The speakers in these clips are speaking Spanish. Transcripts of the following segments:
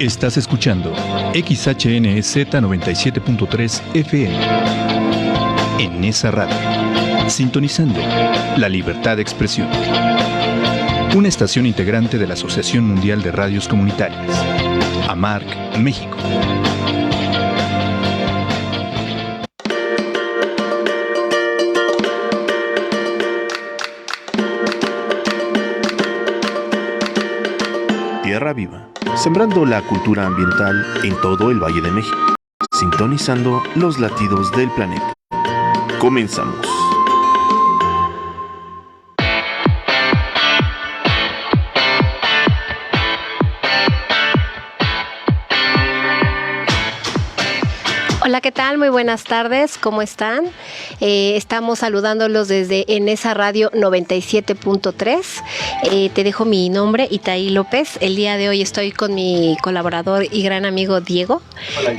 Estás escuchando XHNZ 97.3 FM en Nesa Radio, sintonizando la libertad de expresión. Una estación integrante de la Asociación Mundial de Radios Comunitarias, AMARC, México. Tierra Viva, sembrando la cultura ambiental en todo el Valle de México, sintonizando los latidos del planeta. Comenzamos. Hola, ¿qué tal? Muy buenas tardes, ¿cómo están? Estamos saludándolos desde Nesa Radio 97.3. Te dejo mi nombre, Itaí López. El día de hoy estoy con mi colaborador y gran amigo Diego. Hola,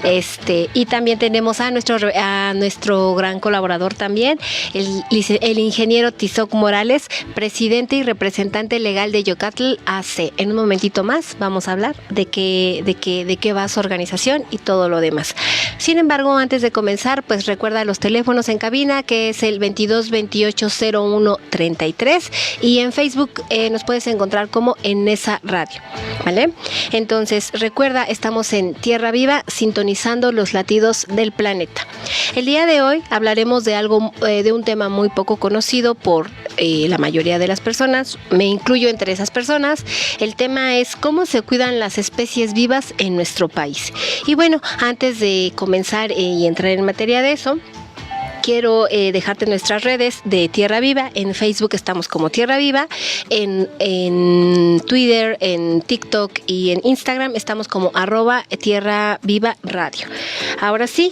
y también tenemos a nuestro gran colaborador también, el ingeniero Tizoc Morales, presidente y representante legal de Yocatl AC. En un momentito más vamos a hablar de qué va su organización y todo lo demás. Sin embargo, antes de comenzar, pues recuerda los teléfonos en cabina, que es el 22 28 01 33, y en Facebook nos puedes encontrar como en Nesa Radio, ¿vale? Entonces, recuerda, estamos en Tierra Viva, sintonizando los latidos del planeta. El día de hoy hablaremos de un tema muy poco conocido por la mayoría de las personas, me incluyo entre esas personas. El tema es cómo se cuidan las especies vivas en nuestro país. Y bueno, antes de comenzar y entrar en materia de eso, quiero dejarte nuestras redes de Tierra Viva. En Facebook estamos como Tierra Viva, en Twitter, en TikTok y en Instagram estamos como @TierraVivaRadio. Ahora sí,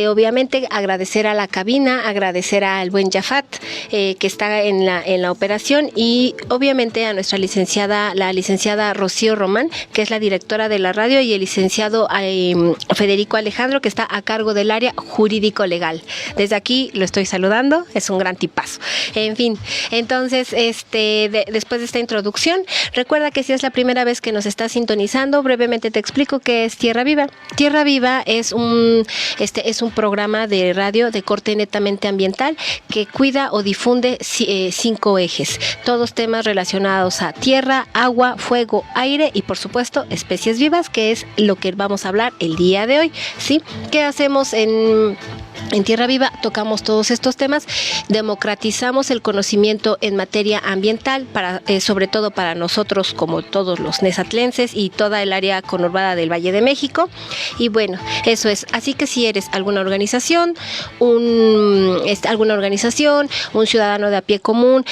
obviamente agradecer a la cabina, agradecer al buen Jafat que está en la operación, y obviamente a nuestra la licenciada Rocío Román, que es la directora de la radio, y el licenciado Federico Alejandro, que está a cargo del área jurídico legal. Desde aquí lo estoy saludando, es un gran tipazo. En fin, entonces después de esta introducción, recuerda que si es la primera vez que nos estás sintonizando, brevemente te explico qué es Tierra Viva. Tierra Viva es un programa de radio de corte netamente ambiental que cuida o difunde 5 ejes, todos temas relacionados a tierra, agua, fuego, aire y por supuesto especies vivas, que es lo que vamos a hablar el día de hoy, ¿sí? ¿Qué hacemos en Tierra Viva? Tocamos todos estos temas, democratizamos el conocimiento en materia ambiental, sobre todo para nosotros, como todos los nesatlenses y toda el área conurbada del Valle de México. Y bueno, eso es. Así que si eres alguna organización, un ciudadano de a pie común,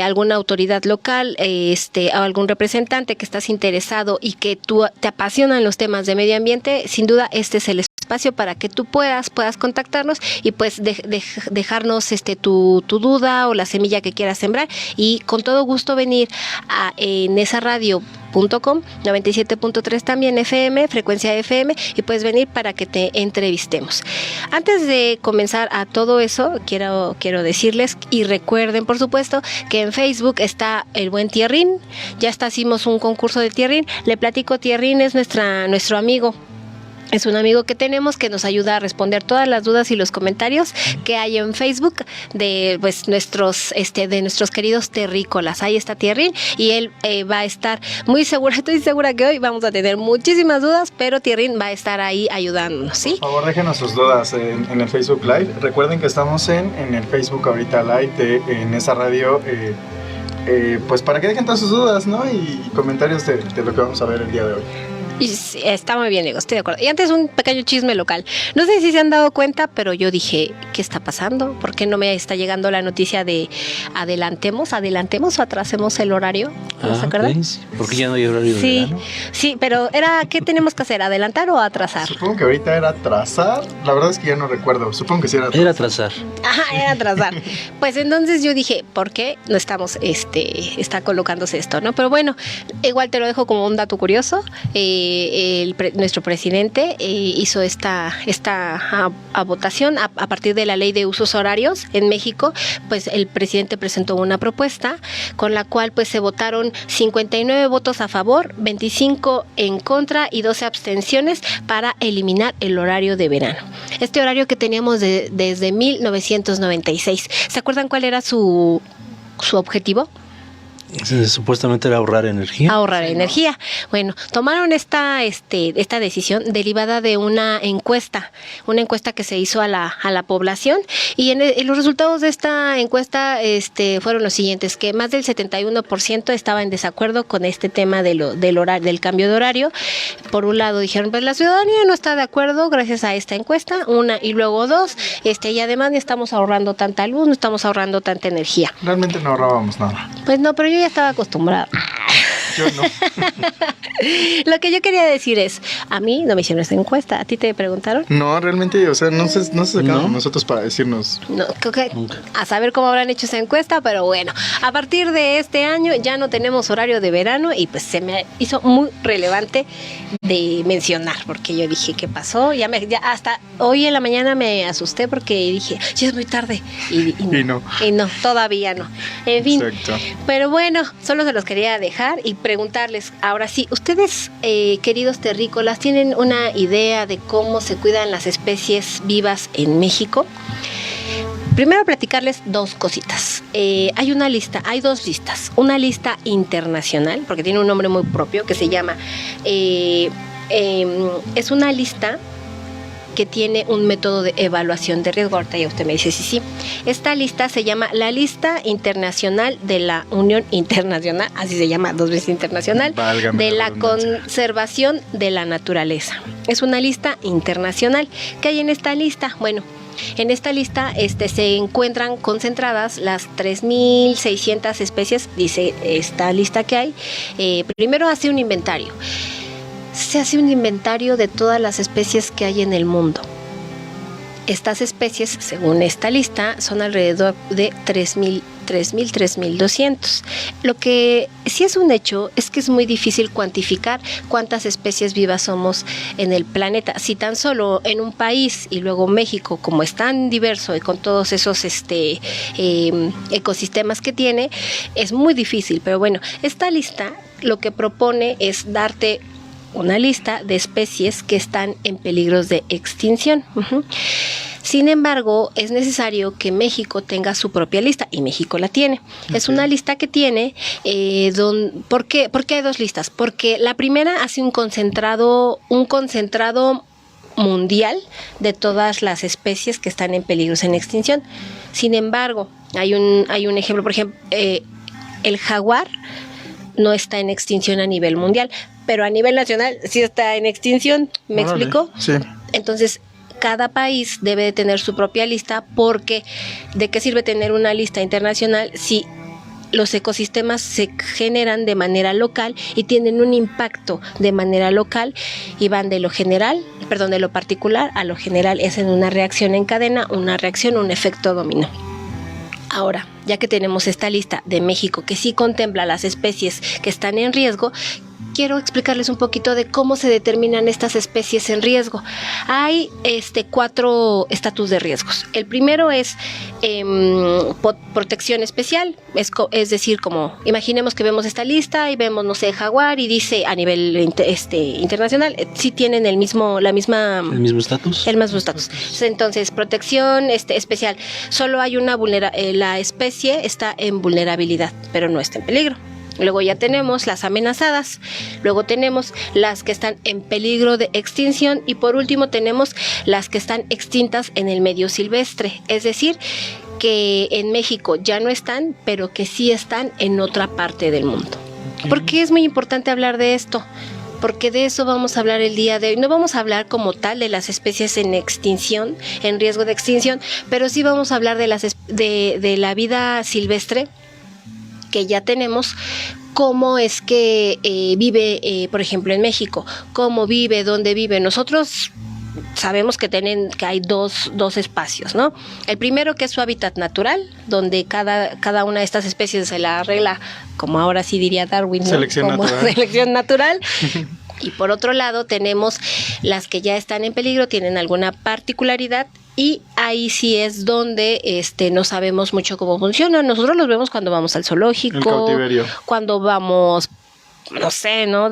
alguna autoridad local, o algún representante que estás interesado y que tú te apasionan los temas de medio ambiente, sin duda este es el espacio para que tú puedas contactarnos y pues dejarnos tu duda o la semilla que quieras sembrar, y con todo gusto venir a nesaradio.com, 97.3 también FM, frecuencia FM, y puedes venir para que te entrevistemos. Antes de comenzar a todo eso, quiero decirles, y recuerden por supuesto, que en Facebook está el buen Tierrín. Ya hicimos un concurso de Tierrín. Le platico, Tierrín es nuestro amigo. Es un amigo que tenemos que nos ayuda a responder todas las dudas y los comentarios que hay en Facebook de nuestros queridos terrícolas. Ahí está Tierrín, y él va a estar estoy segura que hoy vamos a tener muchísimas dudas, pero Tierrín va a estar ahí ayudándonos, ¿sí? Por favor, déjenos sus dudas en el Facebook Live. Recuerden que estamos en el Facebook ahorita Live en esa radio, pues para que dejen todas sus dudas, ¿no? Y comentarios de lo que vamos a ver el día de hoy. Y sí, está muy bien, Diego, estoy de acuerdo. Y antes un pequeño chisme local. No sé si se han dado cuenta, pero yo dije, ¿qué está pasando? ¿Por qué no me está llegando la noticia de adelantemos o atrasemos el horario? ¿No se acuerdan? Okay. ¿Por qué ya no hay horario de verano? Sí, pero ¿qué tenemos que hacer? ¿Adelantar o atrasar? Supongo que ahorita era atrasar. La verdad es que ya no recuerdo. Supongo que sí era atrasar. Era atrasar. Ajá, era atrasar. Pues entonces yo dije, ¿por qué no está colocándose esto, no? Pero bueno, igual te lo dejo como un dato curioso. nuestro presidente hizo esta votación a partir de la ley de usos horarios en México. Pues el presidente presentó una propuesta con la cual pues se votaron 59 votos a favor, 25 en contra y 12 abstenciones para eliminar el horario de verano. Este horario que teníamos desde 1996. ¿Se acuerdan cuál era su objetivo? Supuestamente era ahorrar energía. Ahorrar energía. Bueno, tomaron esta decisión derivada de una encuesta que se hizo a la población, y en los resultados de esta encuesta fueron los siguientes: que más del 71% estaba en desacuerdo con este tema del cambio de horario. Por un lado dijeron, pues la ciudadanía no está de acuerdo gracias a esta encuesta, una, y luego dos, y además no estamos ahorrando tanta luz, no estamos ahorrando tanta energía. Realmente no ahorrábamos nada. Pues no, pero yo ya estaba acostumbrada. Yo no. Lo que yo quería decir es, a mí no me hicieron esa encuesta. ¿A ti te preguntaron? No, realmente, o sea, no se sacaron nosotros para decirnos. No, creo que a saber cómo habrán hecho esa encuesta, pero bueno, a partir de este año ya no tenemos horario de verano, y pues se me hizo muy relevante de mencionar, porque yo dije, ¿qué pasó? Ya hasta hoy en la mañana me asusté porque dije, ya es muy tarde. Y no, todavía no. En fin. Exacto. Pero bueno, solo se los quería dejar y preguntarles, ahora sí, ustedes, queridos terrícolas, ¿tienen una idea de cómo se cuidan las especies vivas en México? Primero platicarles dos cositas. Hay dos listas. Una lista internacional, porque tiene un nombre muy propio, que se llama, es una lista que tiene un método de evaluación de riesgo. Ahorita ya usted me dice sí. Esta lista se llama la Lista Internacional de la Unión Internacional, así se llama, dos veces internacional, de la conservación de la naturaleza. Es una lista internacional. ¿Qué hay en esta lista? Bueno, en esta lista se encuentran concentradas las 3.600 especies, dice esta lista que hay. Primero hace un inventario. Se hace un inventario de todas las especies que hay en el mundo. Estas especies, según esta lista, son alrededor de 3.200. Lo que sí es un hecho es que es muy difícil cuantificar cuántas especies vivas somos en el planeta. Si tan solo en un país, y luego México, como es tan diverso y con todos esos ecosistemas que tiene, es muy difícil. Pero bueno, esta lista lo que propone es darte una lista de especies que están en peligros de extinción. Sin embargo, es necesario que México tenga su propia lista, y México la tiene. Okay. Es una lista que tiene, ¿por qué hay dos listas? Porque la primera hace un concentrado mundial de todas las especies que están en peligros en extinción. Sin embargo, hay un ejemplo, por ejemplo, el jaguar no está en extinción a nivel mundial, pero a nivel nacional sí está en extinción. ¿Me explico? Sí. Entonces, cada país debe de tener su propia lista, porque ¿de qué sirve tener una lista internacional si los ecosistemas se generan de manera local y tienen un impacto de manera local y van de lo particular a lo general? Es en una reacción en cadena, un efecto dominó. Ahora, ya que tenemos esta lista de México que sí contempla las especies que están en riesgo, quiero explicarles un poquito de cómo se determinan estas especies en riesgo. Hay 4 estatus de riesgos. El primero es protección especial, es decir, como imaginemos que vemos esta lista y vemos, no sé, jaguar, y dice a nivel internacional, sí tienen el mismo estatus. El mismo estatus. Entonces, protección especial. Solo hay la especie está en vulnerabilidad, pero no está en peligro. Luego ya tenemos las amenazadas, luego tenemos las que están en peligro de extinción, y por último tenemos las que están extintas en el medio silvestre, es decir, que en México ya no están, pero que sí están en otra parte del mundo. Okay. ¿Por qué es muy importante hablar de esto? Porque de eso vamos a hablar el día de hoy. No vamos a hablar como tal de las especies en extinción, en riesgo de extinción, pero sí vamos a hablar de la vida silvestre que ya tenemos, cómo es que vive, por ejemplo, en México, cómo vive, dónde vive. Nosotros sabemos que hay dos espacios, ¿no? El primero, que es su hábitat natural, donde cada una de estas especies se la arregla, como ahora sí diría Darwin, ¿no? Selección natural. Y por otro lado tenemos las que ya están en peligro, tienen alguna particularidad y ahí sí es donde no sabemos mucho cómo funcionan. Nosotros los vemos cuando vamos al zoológico, El cautiverio. cuando vamos, no sé, ¿no?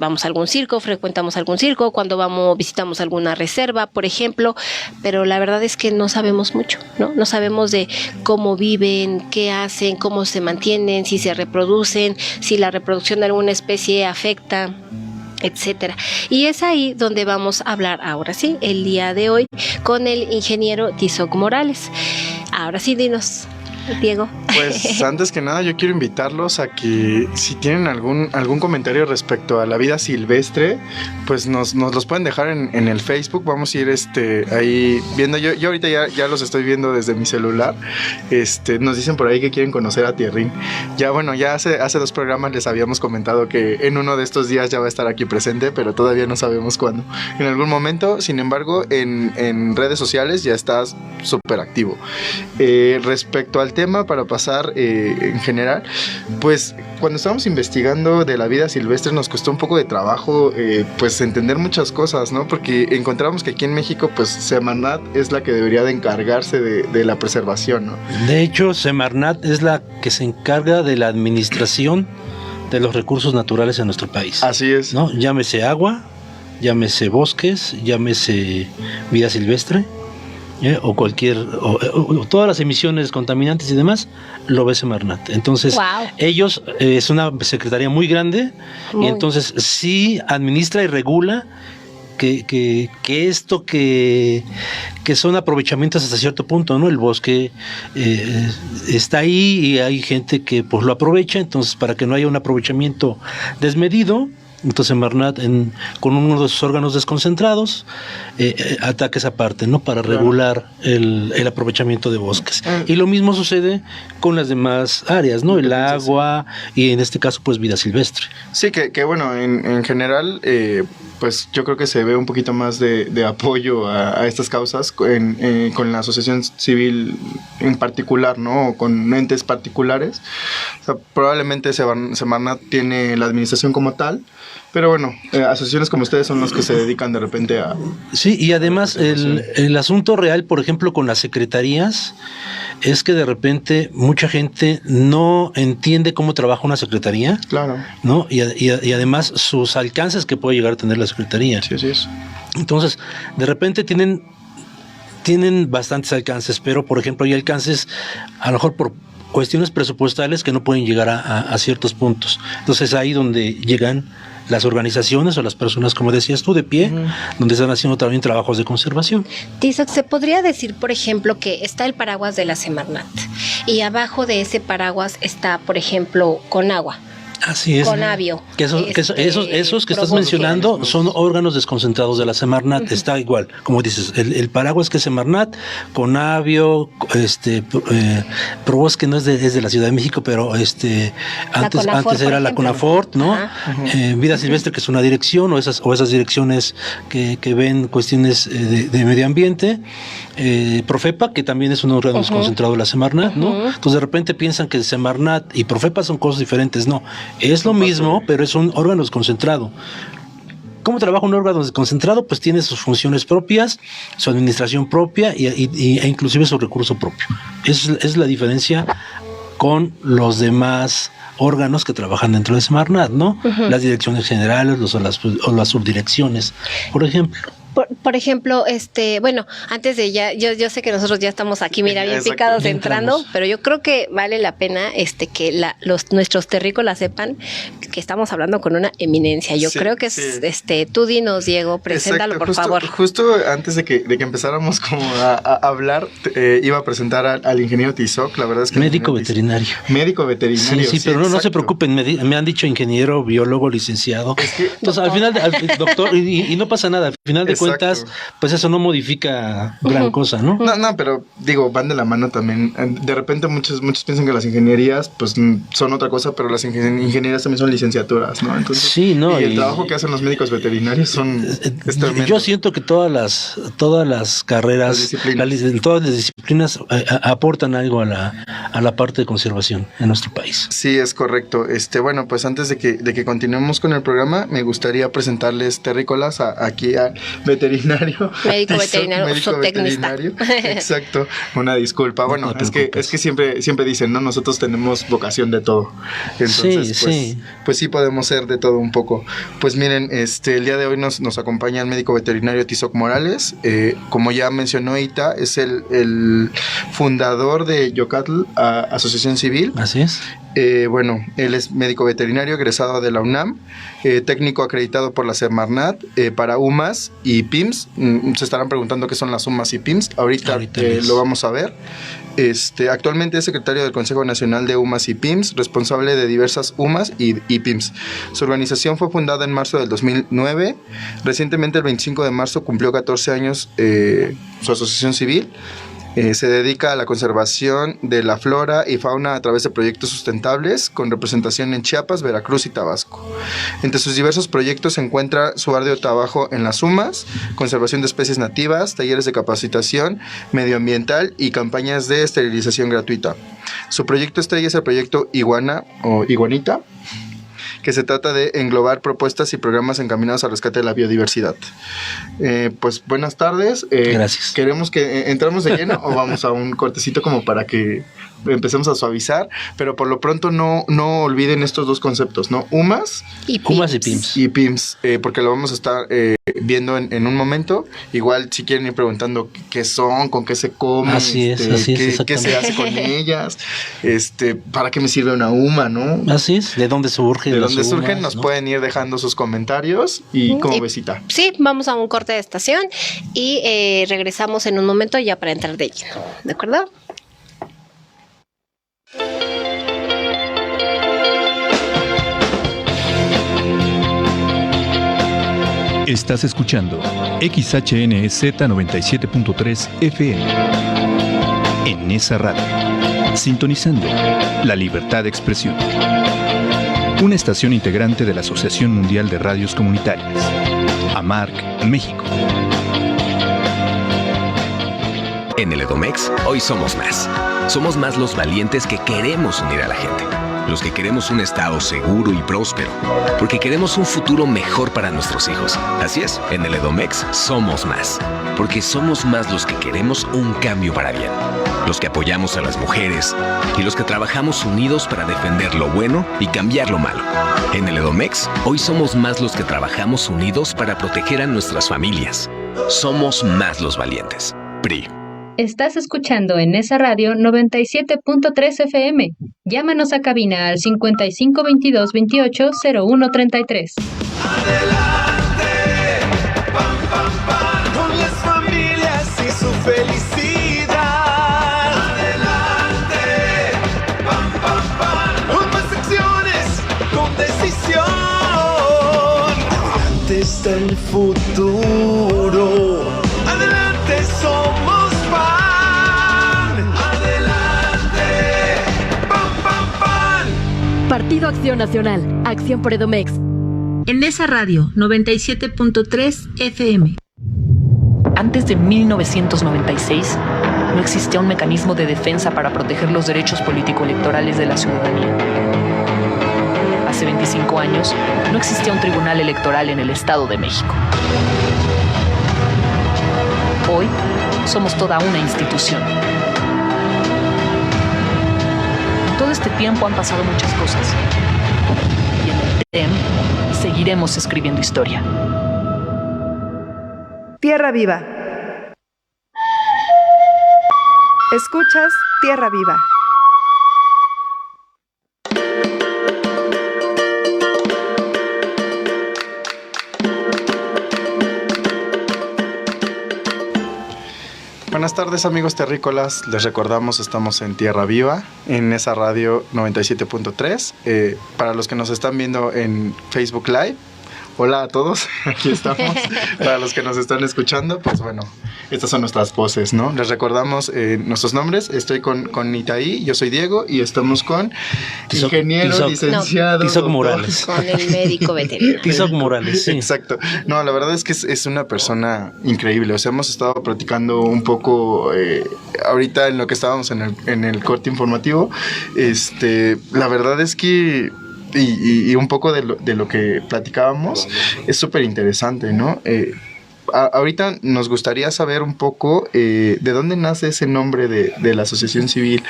Vamos a algún circo, frecuentamos algún circo, cuando visitamos alguna reserva, por ejemplo, pero la verdad es que no sabemos mucho, ¿no? No sabemos de cómo viven, qué hacen, cómo se mantienen, si se reproducen, si la reproducción de alguna especie afecta, etcétera. Y es ahí donde vamos a hablar ahora sí, el día de hoy, con el ingeniero Tizoc Morales. Ahora sí, dinos, Diego. Pues antes que nada yo quiero invitarlos a que si tienen algún comentario respecto a la vida silvestre, pues nos los pueden dejar en el Facebook. Vamos a ir ahí viendo. Yo ahorita ya los estoy viendo desde mi celular. Nos dicen por ahí que quieren conocer a Tierrín. Ya bueno, ya hace 2 programas les habíamos comentado que en uno de estos días ya va a estar aquí presente, pero todavía no sabemos cuándo. En algún momento, sin embargo, en redes sociales ya está súper activo. Respecto al tema, para pasar en general, pues cuando estábamos investigando de la vida silvestre nos costó un poco de trabajo pues entender muchas cosas, ¿no? Porque encontramos que aquí en México pues Semarnat es la que debería de encargarse de la preservación, ¿no? De hecho, Semarnat es la que se encarga de la administración de los recursos naturales en nuestro país. Así es. ¿No? Llámese agua, llámese bosques, llámese vida silvestre. O todas las emisiones contaminantes y demás, lo ve Semarnat. Entonces, wow. Ellos, es una secretaría muy grande, y entonces sí administra y regula que esto que son aprovechamientos hasta cierto punto, ¿no? El bosque está ahí y hay gente que pues lo aprovecha, entonces para que no haya un aprovechamiento desmedido, entonces Semarnat con uno de sus órganos desconcentrados ataca esa parte, ¿no? Para regular el aprovechamiento de bosques. Y lo mismo sucede con las demás áreas, ¿no? El agua y en este caso pues vida silvestre. Sí, que bueno, en general pues yo creo que se ve un poquito más de apoyo a estas causas con la asociación civil en particular, ¿no? O con entes particulares. O sea, probablemente Semarnat tiene la administración como tal, pero bueno, asociaciones como ustedes son las que se dedican de repente a... Sí, y además el asunto real, por ejemplo, con las secretarías, es que de repente mucha gente no entiende cómo trabaja una secretaría. Claro. ¿No? Y además sus alcances que puede llegar a tener la secretaría. Sí, así es. Entonces, de repente tienen bastantes alcances, pero por ejemplo hay alcances a lo mejor por cuestiones presupuestales que no pueden llegar a ciertos puntos. Entonces ahí donde llegan las organizaciones o las personas, como decías tú, de pie, donde están haciendo también trabajos de conservación. Tizoc, se podría decir, por ejemplo, que está el paraguas de la Semarnat y abajo de ese paraguas está, por ejemplo, Conagua. Así es. Conavio. Esos que estás mencionando son órganos desconcentrados de la Semarnat. Está igual, como dices, el paraguas que es Semarnat, Conavio, Probosque no es de la Ciudad de México, pero antes era la Conafort, ¿no? Vida Silvestre, que es una dirección, o esas direcciones que ven cuestiones de medio ambiente. Profepa, que también es un órgano desconcentrado de la Semarnat, ¿no? Entonces de repente piensan que Semarnat y Profepa son cosas diferentes. No, es lo mismo, pero es un órgano desconcentrado. ¿Cómo trabaja un órgano desconcentrado? Pues tiene sus funciones propias, su administración propia e inclusive su recurso propio. Es la diferencia con los demás órganos que trabajan dentro de Semarnat, ¿no? Las direcciones generales o las subdirecciones, por ejemplo. Por ejemplo, bueno, antes de yo sé que nosotros ya estamos aquí, mira, bien picados entrando, pero yo creo que vale la pena que nuestros terrícolas sepan que estamos hablando con una eminencia. Yo creo que es, tú dinos, Diego, preséntalo, por favor. Justo antes de que empezáramos como a hablar, iba a presentar al ingeniero Tizoc, la verdad es que... Médico veterinario. Médico veterinario. Sí, pero no se preocupen, me han dicho ingeniero, biólogo, licenciado. Entonces, al final, doctor, y no pasa nada, al final de cuentas, pues eso no modifica gran cosa, ¿no? No, pero digo, van de la mano también. De repente muchos piensan que las ingenierías pues son otra cosa, pero las ingenierías también son licenciaturas, ¿no? Entonces, sí, no, y el trabajo que hacen los médicos veterinarios es tremendo. Yo siento que todas las carreras, todas las disciplinas aportan algo a a la parte de conservación en nuestro país. Sí, es correcto. Bueno, pues antes de que continuemos con el programa, me gustaría presentarles terrícolas aquí al veterinario. Médico veterinario. Exacto. Una disculpa. Bueno, es que siempre dicen, ¿no? Nosotros tenemos vocación de todo. Entonces, pues sí podemos ser de todo un poco. Pues miren, el día de hoy nos acompaña el médico veterinario Tizoc Morales. Como ya mencionó Ita, es el fundador de Yocatl Asociación Civil. Así es. Bueno, él es médico veterinario egresado de la UNAM, técnico acreditado por la Semarnat para UMAS y PIMS. Se estarán preguntando qué son las UMAS y PIMS. Ahorita lo vamos a ver. Actualmente es secretario del Consejo Nacional de UMAS y PIMS, responsable de diversas UMAS y PIMS. Su organización fue fundada en marzo del 2009. Recientemente, el 25 de marzo, cumplió 14 años su asociación civil. Se dedica a la conservación de la flora y fauna a través de proyectos sustentables con representación en Chiapas, Veracruz y Tabasco. Entre sus diversos proyectos se encuentra su arduo trabajo en las UMAS, conservación de especies nativas, talleres de capacitación medioambiental y campañas de esterilización gratuita. Su proyecto estrella es el proyecto Iguana o Iguanita, que se trata de englobar propuestas y programas encaminados al rescate de la biodiversidad. Pues buenas tardes. Gracias. ¿Queremos que entramos de lleno o vamos a un cortecito como para que empecemos a suavizar? Pero por lo pronto no olviden estos dos conceptos, ¿no? UMAS y PIMS. Y PIMS, porque lo vamos a estar viendo en un momento. Igual si quieren ir preguntando qué son, con qué se comen, así es, qué se hace con ellas, para qué me sirve una UMA, ¿no? Así es, de dónde surge. De dónde surgen, nos pueden ir dejando sus comentarios y como besita. Sí, vamos a un corte de estación y regresamos en un momento ya para entrar de lleno, ¿de acuerdo? Estás escuchando XHNZ 97.3 FM en esa radio, sintonizando la libertad de expresión. Una estación integrante de la Asociación Mundial de Radios Comunitarias, AMARC, México. En el Edomex, hoy somos más. Somos más los valientes que queremos unir a la gente. Los que queremos un estado seguro y próspero. Porque queremos un futuro mejor para nuestros hijos. Así es, en el Edomex somos más. Porque somos más los que queremos un cambio para bien. Los que apoyamos a las mujeres. Y los que trabajamos unidos para defender lo bueno y cambiar lo malo. En el Edomex, hoy somos más los que trabajamos unidos para proteger a nuestras familias. Somos más los valientes. PRI. Estás escuchando en esa radio 97.3 FM. Llámanos a cabina al 55 22 28 01 33. Adelante, pam, pam, pam, con las familias y su felicidad. Adelante, pam, pam, pam, con más acciones, con decisión. Adelante está el futuro. Adelante somos. Partido Acción Nacional, Acción por Edomex. En esa radio, 97.3 FM. Antes de 1996, no existía un mecanismo de defensa para proteger los derechos político-electorales de la ciudadanía. Hace 25 años, no existía un tribunal electoral en el Estado de México. Hoy, somos toda una institución. Todo este tiempo han pasado muchas cosas. Y en el TEM seguiremos escribiendo historia. Tierra Viva. Escuchas Tierra Viva. Buenas tardes amigos terrícolas, les recordamos estamos en Tierra Viva, en esa radio 97.3, para los que nos están viendo en Facebook Live hola a todos, aquí estamos. Para los que nos están escuchando, pues bueno, estas son nuestras voces, ¿no? Les recordamos nuestros nombres. Estoy con Itaí, yo soy Diego y estamos con ingeniero, licenciado. Tizoc Morales. Con el médico veterinario. Tizoc Morales, sí. Exacto. No, la verdad es que es una persona increíble. O sea, hemos estado platicando un poco ahorita en lo que estábamos en el corte informativo. La verdad es que y un poco de lo que platicábamos es súper interesante, ¿no? Ahorita nos gustaría saber un poco de dónde nace ese nombre de la asociación civil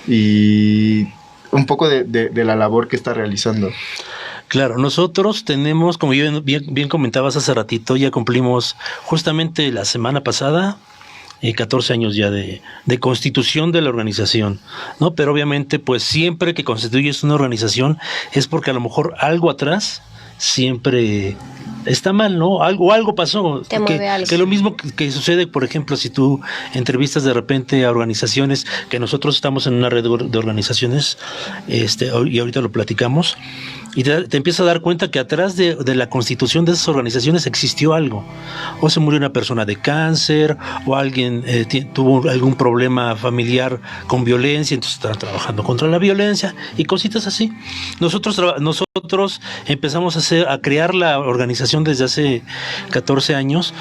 y un poco de la labor que está realizando. Claro, nosotros tenemos, como bien comentabas hace ratito, ya cumplimos justamente la semana pasada 14 años ya de constitución de la organización, ¿no? Pero obviamente, pues siempre que constituyes una organización es porque a lo mejor algo atrás siempre está mal, ¿no? Algo pasó. Que lo mismo que sucede, por ejemplo, si tú entrevistas de repente a organizaciones, que nosotros estamos en una red de organizaciones, y ahorita lo platicamos, y te empiezas a dar cuenta que atrás de la constitución de esas organizaciones existió algo. O se murió una persona de cáncer, o alguien tuvo algún problema familiar con violencia, entonces estaban trabajando contra la violencia y cositas así. Nosotros empezamos a crear la organización desde hace 14 años,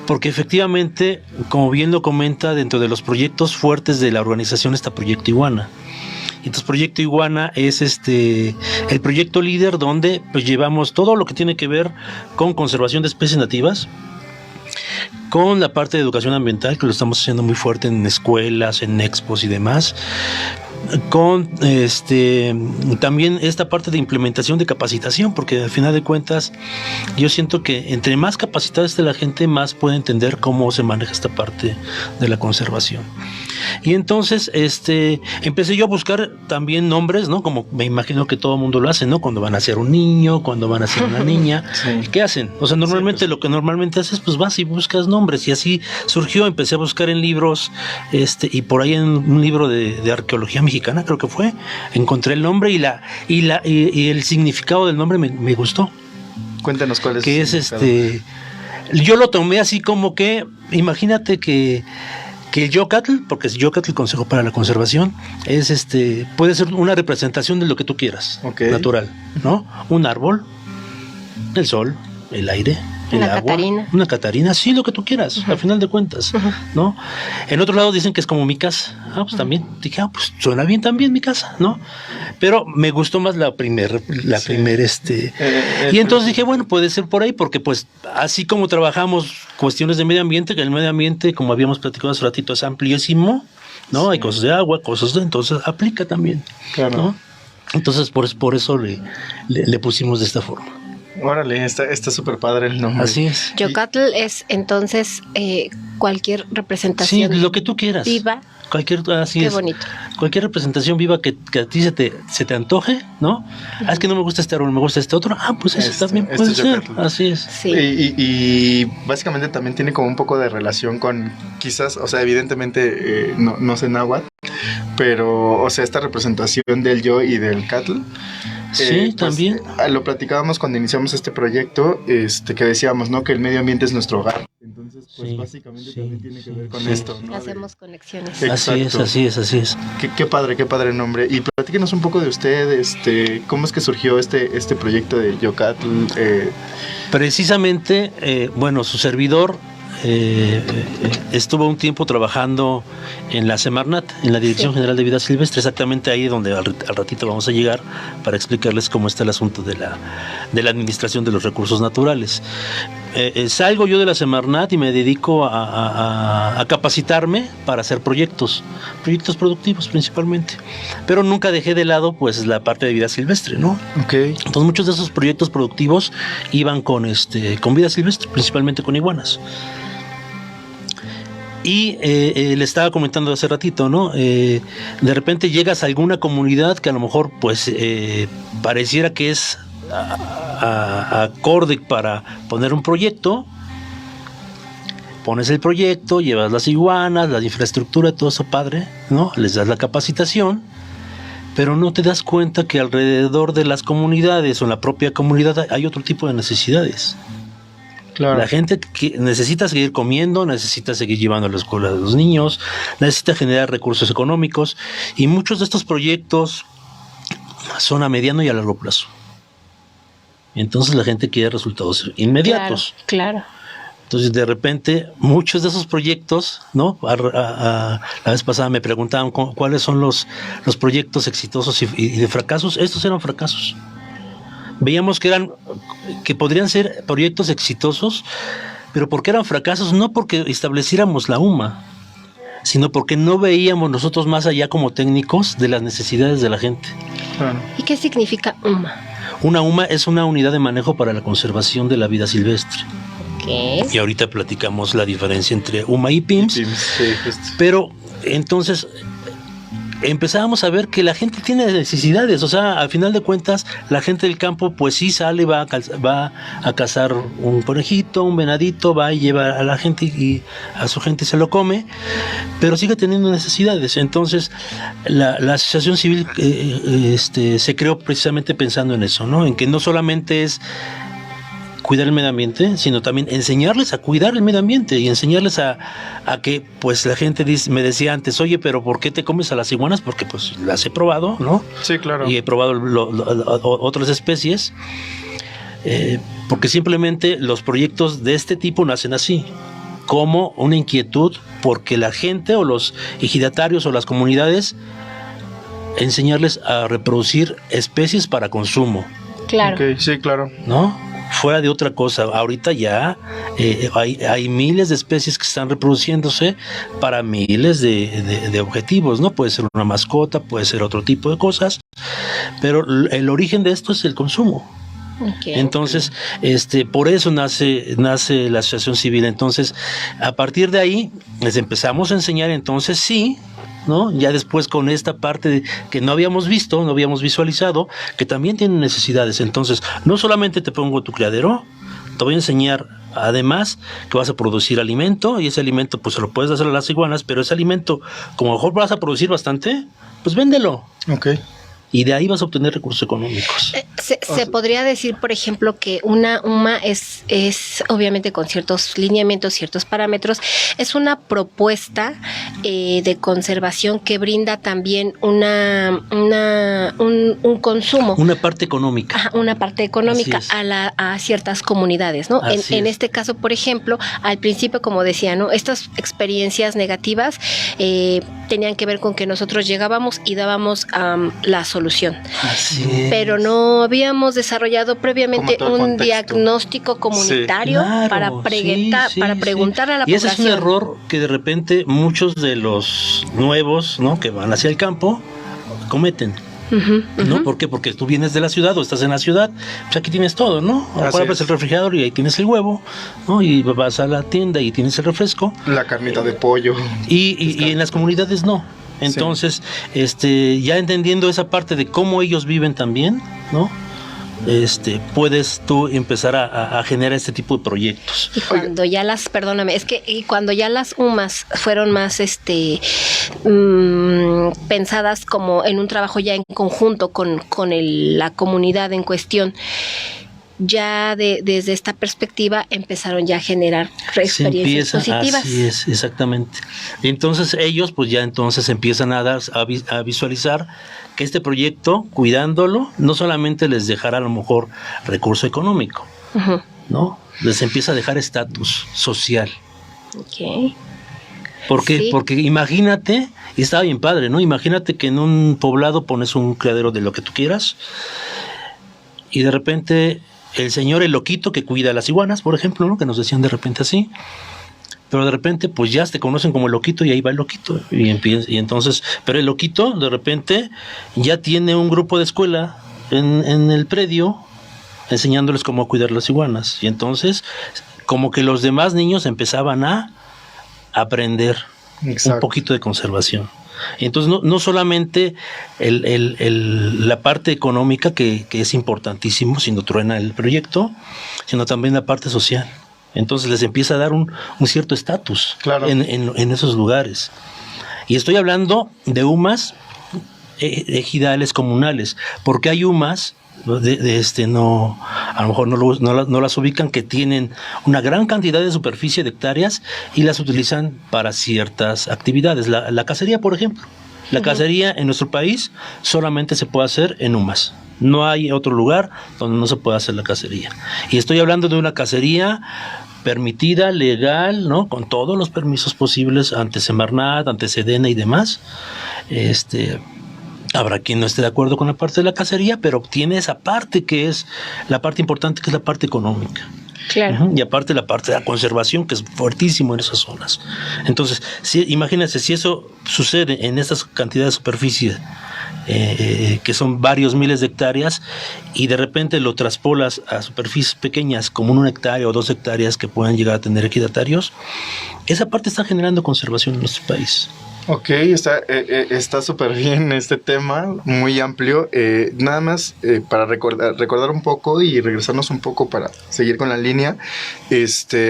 porque efectivamente, como bien lo comenta, dentro de los proyectos fuertes de la organización está Proyecto Iguana. Entonces Proyecto Iguana es el proyecto líder donde pues llevamos todo lo que tiene que ver con conservación de especies nativas, con la parte de educación ambiental, que lo estamos haciendo muy fuerte en escuelas, en expos y demás, con también esta parte de implementación de capacitación, porque al final de cuentas yo siento que entre más capacitada esté la gente, más puede entender cómo se maneja esta parte de la conservación. Y entonces empecé yo a buscar también nombres, ¿no? Como me imagino que todo el mundo lo hace, ¿no? Cuando van a ser un niño, cuando van a ser una niña, sí. ¿Qué hacen? O sea, normalmente lo que normalmente haces, pues vas y buscas nombres, y así surgió. Empecé a buscar en libros, y por ahí en un libro de arqueología mexicana, creo que fue, encontré el nombre y el significado del nombre me gustó. Cuéntanos cuál es. Que es yo lo tomé así como que, imagínate que el Yocatl, porque es Yocatl, el Consejo para la Conservación, es puede ser una representación de lo que tú quieras, okay. Natural, ¿no? Un árbol, el sol, el aire, el agua, una catarina, sí, lo que tú quieras, al final de cuentas, ¿no? En otro lado dicen que es como mi casa, pues también, dije, pues suena bien también mi casa, ¿no? Pero me gustó más la primer y entonces dije, bueno, puede ser por ahí, porque pues así como trabajamos cuestiones de medio ambiente, que el medio ambiente, como habíamos platicado hace ratito, es amplísimo, ¿no? Sí. Hay cosas de agua, entonces aplica también, claro, ¿no? Entonces por eso le pusimos de esta forma. Órale, está súper padre el nombre. Así es. Yocatl es entonces cualquier representación. Sí, lo que tú quieras. Viva. Así Qué es. bonito. Cualquier representación viva que a ti se te antoje, ¿no? Es que no me gusta este árbol, me gusta este otro. Pues eso también puede ser. Así es. Sí. Y básicamente también tiene como un poco de relación con, quizás, o sea, evidentemente no sé náhuatl, pero, o sea, esta representación del yo y del catl. Sí, también. Lo platicábamos cuando iniciamos este proyecto, que decíamos, ¿no? Que el medio ambiente es nuestro hogar. Entonces, pues básicamente también tiene que ver con esto, ¿no? Hacemos conexiones. Exacto. Así es. Qué padre el nombre. Y platíquenos un poco de usted, ¿cómo es que surgió este proyecto de Yocatl? Precisamente, su servidor estuvo un tiempo trabajando en la Semarnat, en la Dirección General de Vida Silvestre, exactamente ahí donde al ratito vamos a llegar para explicarles cómo está el asunto de la administración de los recursos naturales. Salgo yo de la Semarnat y me dedico a capacitarme para hacer proyectos productivos principalmente, pero nunca dejé de lado pues la parte de vida silvestre, ¿no? Okay. Entonces muchos de esos proyectos productivos iban con vida silvestre, principalmente con iguanas. Y le estaba comentando hace ratito, ¿no? De repente llegas a alguna comunidad que a lo mejor pues pareciera que es acorde para poner un proyecto. Pones el proyecto, llevas las iguanas, la infraestructura, todo eso padre, ¿no? Les das la capacitación, pero no te das cuenta que alrededor de las comunidades o en la propia comunidad hay otro tipo de necesidades. Claro. La gente que necesita seguir comiendo, necesita seguir llevando a la escuela de los niños, necesita generar recursos económicos, y muchos de estos proyectos son a mediano y a largo plazo. Entonces la gente quiere resultados inmediatos. Claro. Entonces de repente muchos de esos proyectos, ¿no? La vez pasada me preguntaban cuáles son los proyectos exitosos y de fracasos. Estos eran fracasos. Veíamos que podrían ser proyectos exitosos, pero porque eran fracasos, no porque estableciéramos la UMA, sino porque no veíamos nosotros más allá como técnicos de las necesidades de la gente. ¿Y qué significa UMA? Una UMA es una unidad de manejo para la conservación de la vida silvestre. Okay. Y ahorita platicamos la diferencia entre UMA y PIMS. Sí, pero entonces empezábamos a ver que la gente tiene necesidades, o sea, al final de cuentas, la gente del campo pues sí sale, va a cazar un conejito, un venadito, va y lleva a la gente y a su gente se lo come, pero sigue teniendo necesidades. Entonces, la asociación civil se creó precisamente pensando en eso, ¿no? En que no solamente es cuidar el medio ambiente, sino también enseñarles a cuidar el medio ambiente y enseñarles a que, pues la gente me decía antes, oye, pero ¿por qué te comes a las iguanas? Porque pues las he probado, ¿no? Sí, claro. Y he probado otras especies, porque simplemente los proyectos de este tipo nacen así, como una inquietud porque la gente o los ejidatarios o las comunidades enseñarles a reproducir especies para consumo. Claro. Okay, sí, claro. ¿No? Fuera de otra cosa, ahorita ya hay miles de especies que están reproduciéndose para miles de objetivos, ¿no? Puede ser una mascota, puede ser otro tipo de cosas, pero el origen de esto es el consumo. Okay. Entonces, por eso nace la asociación civil. Entonces, a partir de ahí, les empezamos a enseñar, entonces sí, ¿no? Ya después con esta parte que no habíamos visto, no habíamos visualizado, que también tienen necesidades. Entonces, no solamente te pongo tu criadero, te voy a enseñar además que vas a producir alimento, y ese alimento pues se lo puedes hacer a las iguanas, pero ese alimento, como a lo mejor vas a producir bastante, pues véndelo. Okay. Y de ahí vas a obtener recursos económicos. Se podría decir, por ejemplo, que una UMA es obviamente con ciertos lineamientos, ciertos parámetros, es una propuesta de conservación que brinda también un consumo. Una parte económica. Ajá, una parte económica a ciertas comunidades, ¿no? En este caso, por ejemplo, al principio, como decía, ¿no? Estas experiencias negativas tenían que ver con que nosotros llegábamos y dábamos la solución. Pero no habíamos desarrollado previamente un diagnóstico comunitario para preguntar a la población. Y ese es un error que de repente muchos de los nuevos, ¿no? que van hacia el campo cometen. ¿No? ¿Por qué? Porque tú vienes de la ciudad o estás en la ciudad, pues aquí tienes todo, ¿no? Ahora abres el refrigerador y ahí tienes el huevo, ¿no? Y vas a la tienda y tienes el refresco. La carnita de pollo. Y en las comunidades no. Entonces, ya entendiendo esa parte de cómo ellos viven también, ¿no? Puedes tú empezar a generar este tipo de proyectos. Y cuando ya cuando ya las UMAs fueron más pensadas como en un trabajo ya en conjunto con la comunidad en cuestión, ya desde esta perspectiva empezaron ya a generar experiencias positivas. Así es, exactamente. Entonces ellos pues ya entonces empiezan a visualizar que este proyecto, cuidándolo, no solamente les dejará a lo mejor recurso económico, ¿no? Les empieza a dejar estatus social. Okay. ¿Por qué? Sí. Porque imagínate, y estaba bien padre, ¿no? Imagínate que en un poblado pones un criadero de lo que tú quieras y de repente el loquito que cuida a las iguanas, por ejemplo, ¿no? Que nos decían de repente así, pero de repente pues ya te conocen como el loquito y ahí va el loquito y entonces, pero el loquito de repente ya tiene un grupo de escuela en el predio enseñándoles cómo cuidar las iguanas, y entonces como que los demás niños empezaban a aprender un poquito de conservación. Entonces no solamente la parte económica que es importantísimo, sino truena el proyecto, sino también la parte social. Entonces les empieza a dar un cierto estatus en esos lugares. Y estoy hablando de UMAs ejidales comunales, porque hay UMAS no, a lo mejor no las ubican, que tienen una gran cantidad de superficie de hectáreas y las utilizan para ciertas actividades. La cacería, por ejemplo. La cacería en nuestro país solamente se puede hacer en UMAS. No hay otro lugar donde no se pueda hacer la cacería. Y estoy hablando de una cacería permitida, legal, ¿no? Con todos los permisos posibles ante Semarnat, ante Sedena y demás. Habrá quien no esté de acuerdo con la parte de la cacería, pero tiene esa parte que es la parte importante, que es la parte económica. Claro. Y aparte la parte de la conservación, que es fuertísimo en esas zonas. Entonces, imagínense, si eso sucede en estas cantidades de superficie, que son varios miles de hectáreas, y de repente lo traspolas a superficies pequeñas como 1 hectárea o 2 hectáreas que puedan llegar a tener ejidatarios, esa parte está generando conservación en nuestro país. Ok, está súper bien este tema, muy amplio. Nada más para recordar un poco y regresarnos un poco para seguir con la línea.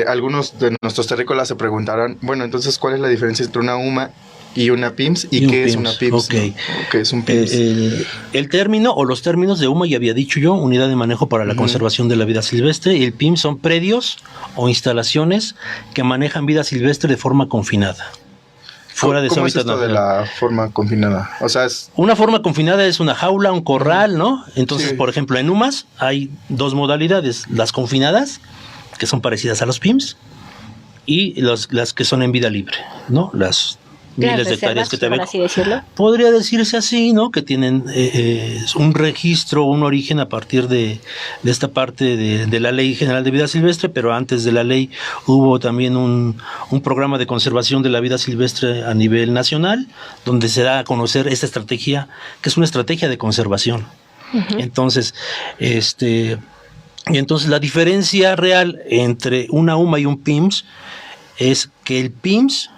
Algunos de nuestros terrícolas se preguntarán, bueno, entonces, ¿cuál es la diferencia entre una UMA y una PIMS? ¿Y qué es una PIMS? Okay. ¿No? ¿Qué es un PIMS? El término o los términos de UMA ya había dicho yo, Unidad de Manejo para la Conservación de la Vida Silvestre, y el PIMS son predios o instalaciones que manejan vida silvestre de forma confinada. Fuera de su hábitat natural. ¿Cómo es esto de la forma confinada? O sea, una forma confinada es una jaula, un corral, ¿no? Entonces, por ejemplo, en UMAS hay 2 modalidades: las confinadas, que son parecidas a los PIMS, y las que son en vida libre, ¿no? Las miles de hectáreas que te ven. Así decirlo. Podría decirse así, ¿no? Que tienen un registro, un origen a partir de esta parte de la Ley General de Vida Silvestre, pero antes de la ley hubo también un programa de conservación de la vida silvestre a nivel nacional, donde se da a conocer esta estrategia, que es una estrategia de conservación. Entonces, y entonces la diferencia real entre una UMA y un PIMS es que el PIMS,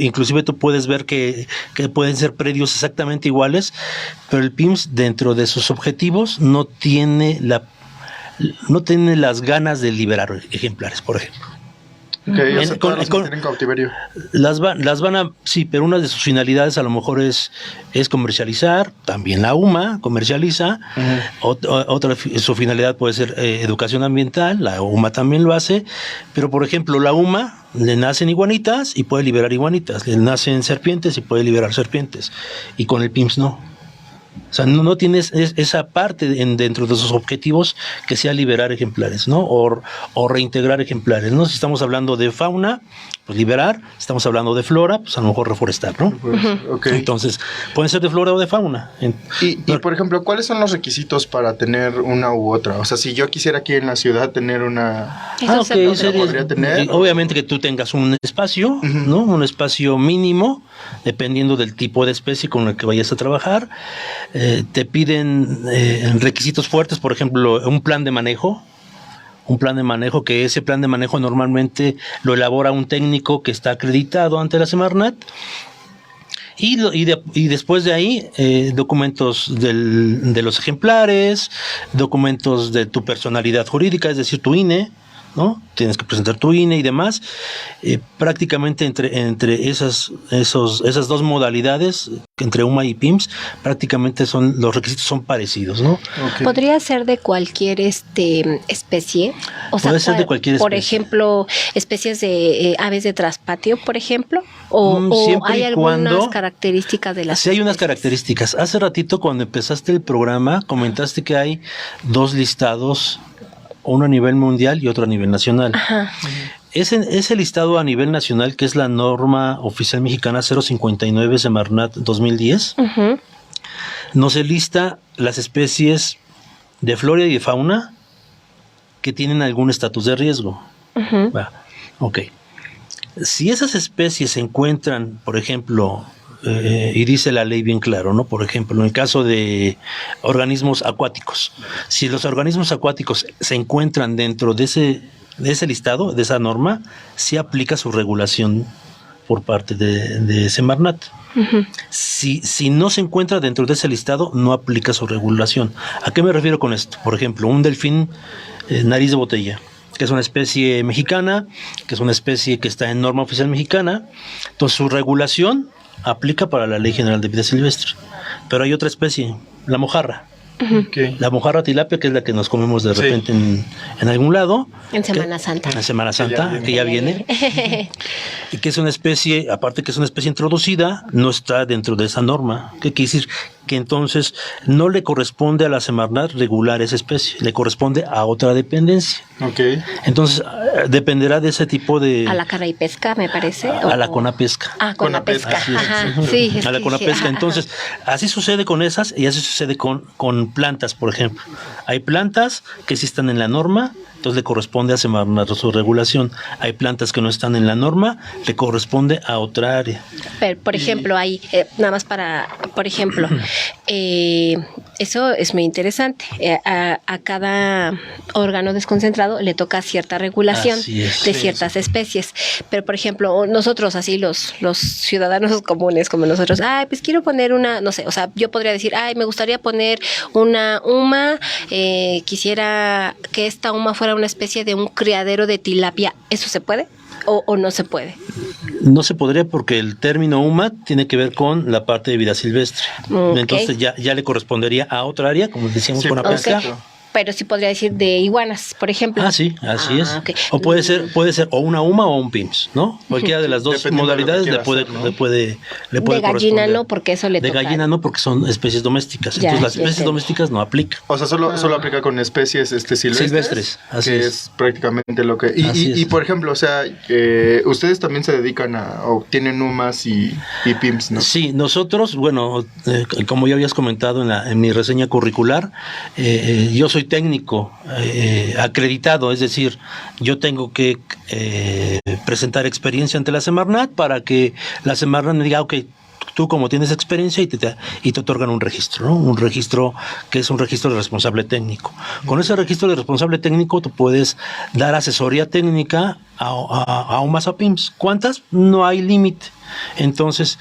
inclusive tú puedes ver que pueden ser predios exactamente iguales, pero el PIMS, dentro de sus objetivos, no tiene las ganas de liberar ejemplares, por ejemplo. Okay, en cautiverio. Las van a, sí, pero una de sus finalidades a lo mejor es comercializar. También la UMA comercializa. Otra su finalidad puede ser educación ambiental. La UMA también lo hace, pero por ejemplo la UMA le nacen iguanitas y puede liberar iguanitas, le nacen serpientes y puede liberar serpientes, y con el PIMS no. O sea, no tienes esa parte dentro de sus objetivos que sea liberar ejemplares, ¿no? O reintegrar ejemplares, ¿no? Si estamos hablando de fauna, pues liberar. Si estamos hablando de flora, pues a lo mejor reforestar, ¿no? Okay. Entonces, pueden ser de flora o de fauna. Y por ejemplo, ¿cuáles son los requisitos para tener una u otra? O sea, si yo quisiera aquí en la ciudad tener una... ¿podría tener? Obviamente que tú tengas un espacio, ¿no? Un espacio mínimo, dependiendo del tipo de especie con el que vayas a trabajar. Te piden requisitos fuertes, por ejemplo, un plan de manejo, que ese plan de manejo normalmente lo elabora un técnico que está acreditado ante la Semarnat, y después de ahí documentos de los ejemplares, documentos de tu personalidad jurídica, es decir, tu INE, ¿no? Tienes que presentar tu INE y demás. Prácticamente entre esas 2 modalidades, entre UMA y PIMS, prácticamente los requisitos son parecidos, ¿no? Okay. ¿Podría ser de cualquier especie? O puede ser de cualquier especie. Por ejemplo, especies de aves de traspatio, por ejemplo, o hay algunas características de las especies. Sí, hay unas características. Hace ratito, cuando empezaste el programa, comentaste que hay 2 listados, uno a nivel mundial y otro a nivel nacional. Ajá. Ese listado a nivel nacional, que es la norma oficial mexicana 059 Semarnat 2010, nos lista las especies de flora y de fauna que tienen algún estatus de riesgo. Ok. Si esas especies se encuentran, por ejemplo, y dice la ley bien claro, ¿no? Por ejemplo, en el caso de organismos acuáticos, si los organismos acuáticos se encuentran dentro de ese listado, de esa norma, sí aplica su regulación por parte de Semarnat. Si no se encuentra dentro de ese listado, no aplica su regulación. ¿A qué me refiero con esto? Por ejemplo, un delfín nariz de botella, que es una especie mexicana, que es una especie que está en norma oficial mexicana. Entonces, su regulación aplica para la Ley General de Vida Silvestre. pero hay otra especie, la mojarra. Okay. La mojarra tilapia, que es la que nos comemos de repente en algún lado. En Semana Santa. En Semana Santa, que ya viene. Y que es una especie, aparte que es una especie introducida, no está dentro de esa norma. ¿Qué quiere decir? Que entonces no le corresponde a la Semarnat regular esa especie, le corresponde a otra dependencia. Okay. Entonces dependerá de ese tipo de... A la Cara y Pesca, me parece. A la Conapesca. Ah, Conapesca. Ajá. Sí, a la Conapesca. Sí, entonces, así sucede con esas y así sucede con plantas, por ejemplo. Hay plantas que sí están en la norma, entonces le corresponde a Semarnat su regulación. Hay plantas que no están en la norma, le corresponde a otra área. Pero, por ejemplo, hay, nada más por ejemplo, eso es muy interesante. A cada órgano desconcentrado le toca cierta regulación de ciertas especies. Pero, por ejemplo, nosotros, así los ciudadanos comunes como nosotros, pues quiero poner una, no sé, o sea, yo podría decir, me gustaría poner una huma, quisiera que esta huma fuera una especie de un criadero de tilapia. ¿Eso se puede o no se puede? No se podría porque el término huma tiene que ver con la parte de vida silvestre. Okay. Entonces ya le correspondería a otra área, como decíamos, con la pesca. Pero sí podría decir de iguanas, por ejemplo. Sí, así es. Okay. O puede ser o una huma o un PIMS, ¿no? Cualquiera de las dos modalidades le puede de gallina no, porque eso le toca. De gallina no, porque son especies domésticas. Entonces las especies domésticas no aplican. O sea, solo aplica con especies silvestres. Así que es prácticamente lo que... Y por ejemplo, o sea, ustedes también se dedican o tienen humas y PIMS, ¿no? Sí, nosotros, bueno, como ya habías comentado en mi reseña curricular, yo soy técnico acreditado, es decir, yo tengo que presentar experiencia ante la Semarnat para que la Semarnat me diga, ok, tú como tienes experiencia y te otorgan un registro, ¿no? Un registro que es un registro de responsable técnico. Con ese registro de responsable técnico tú puedes dar asesoría técnica a UMAS o PIMS. ¿Cuántas? No hay límite. Entonces,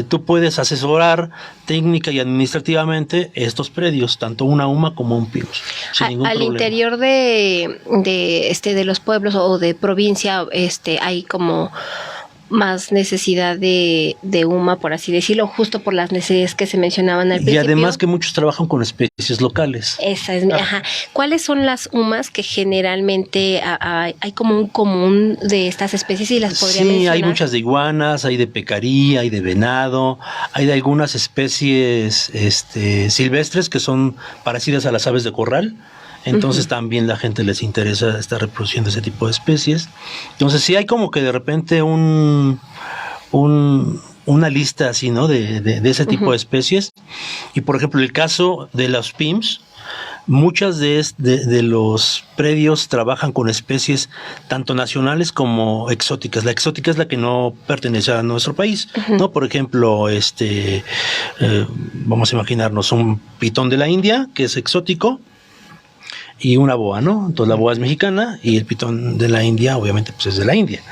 tú puedes asesorar técnica y administrativamente estos predios, tanto una UMA como un PIMS, sin ningún problema. Al interior de los pueblos o de provincia, hay como más necesidad de UMA, por así decirlo, justo por las necesidades que se mencionaban al principio. Y además que muchos trabajan con especies locales. Esa es, ¿Cuáles son las UMAs que generalmente hay como un común de estas especies y las podría mencionar? Sí, hay muchas de iguanas, hay de pecarí, hay de venado, hay de algunas especies silvestres que son parecidas a las aves de corral. Entonces también la gente les interesa estar reproduciendo ese tipo de especies. Entonces sí hay como que de repente una lista así, ¿no? De ese tipo de especies. Y por ejemplo el caso de los PIMS, muchas de los predios trabajan con especies tanto nacionales como exóticas. La exótica es la que no pertenece a nuestro país, ¿no? Por ejemplo, vamos a imaginarnos un pitón de la India, que es exótico, y una boa, ¿no? Entonces la boa es mexicana y el pitón de la India obviamente pues es de la India.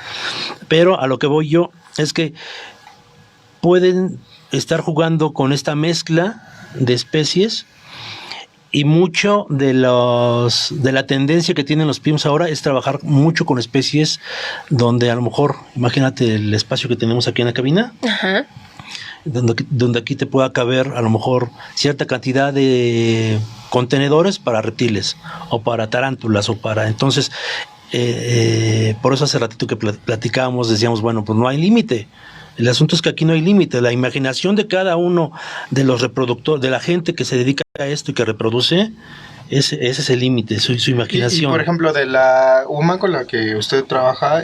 Pero a lo que voy yo es que pueden estar jugando con esta mezcla de especies y mucho de la tendencia que tienen los PIMS ahora es trabajar mucho con especies donde a lo mejor, imagínate el espacio que tenemos aquí en la cabina. Ajá. Donde aquí te pueda caber a lo mejor cierta cantidad de contenedores para reptiles o para tarántulas o para... Entonces, por eso hace ratito que platicábamos, decíamos, bueno, pues no hay límite. El asunto es que aquí no hay límite. La imaginación de cada uno de los reproductores, de la gente que se dedica a esto y que reproduce, ese es el límite, su imaginación. Y por ejemplo, de la UMA con la que usted trabaja,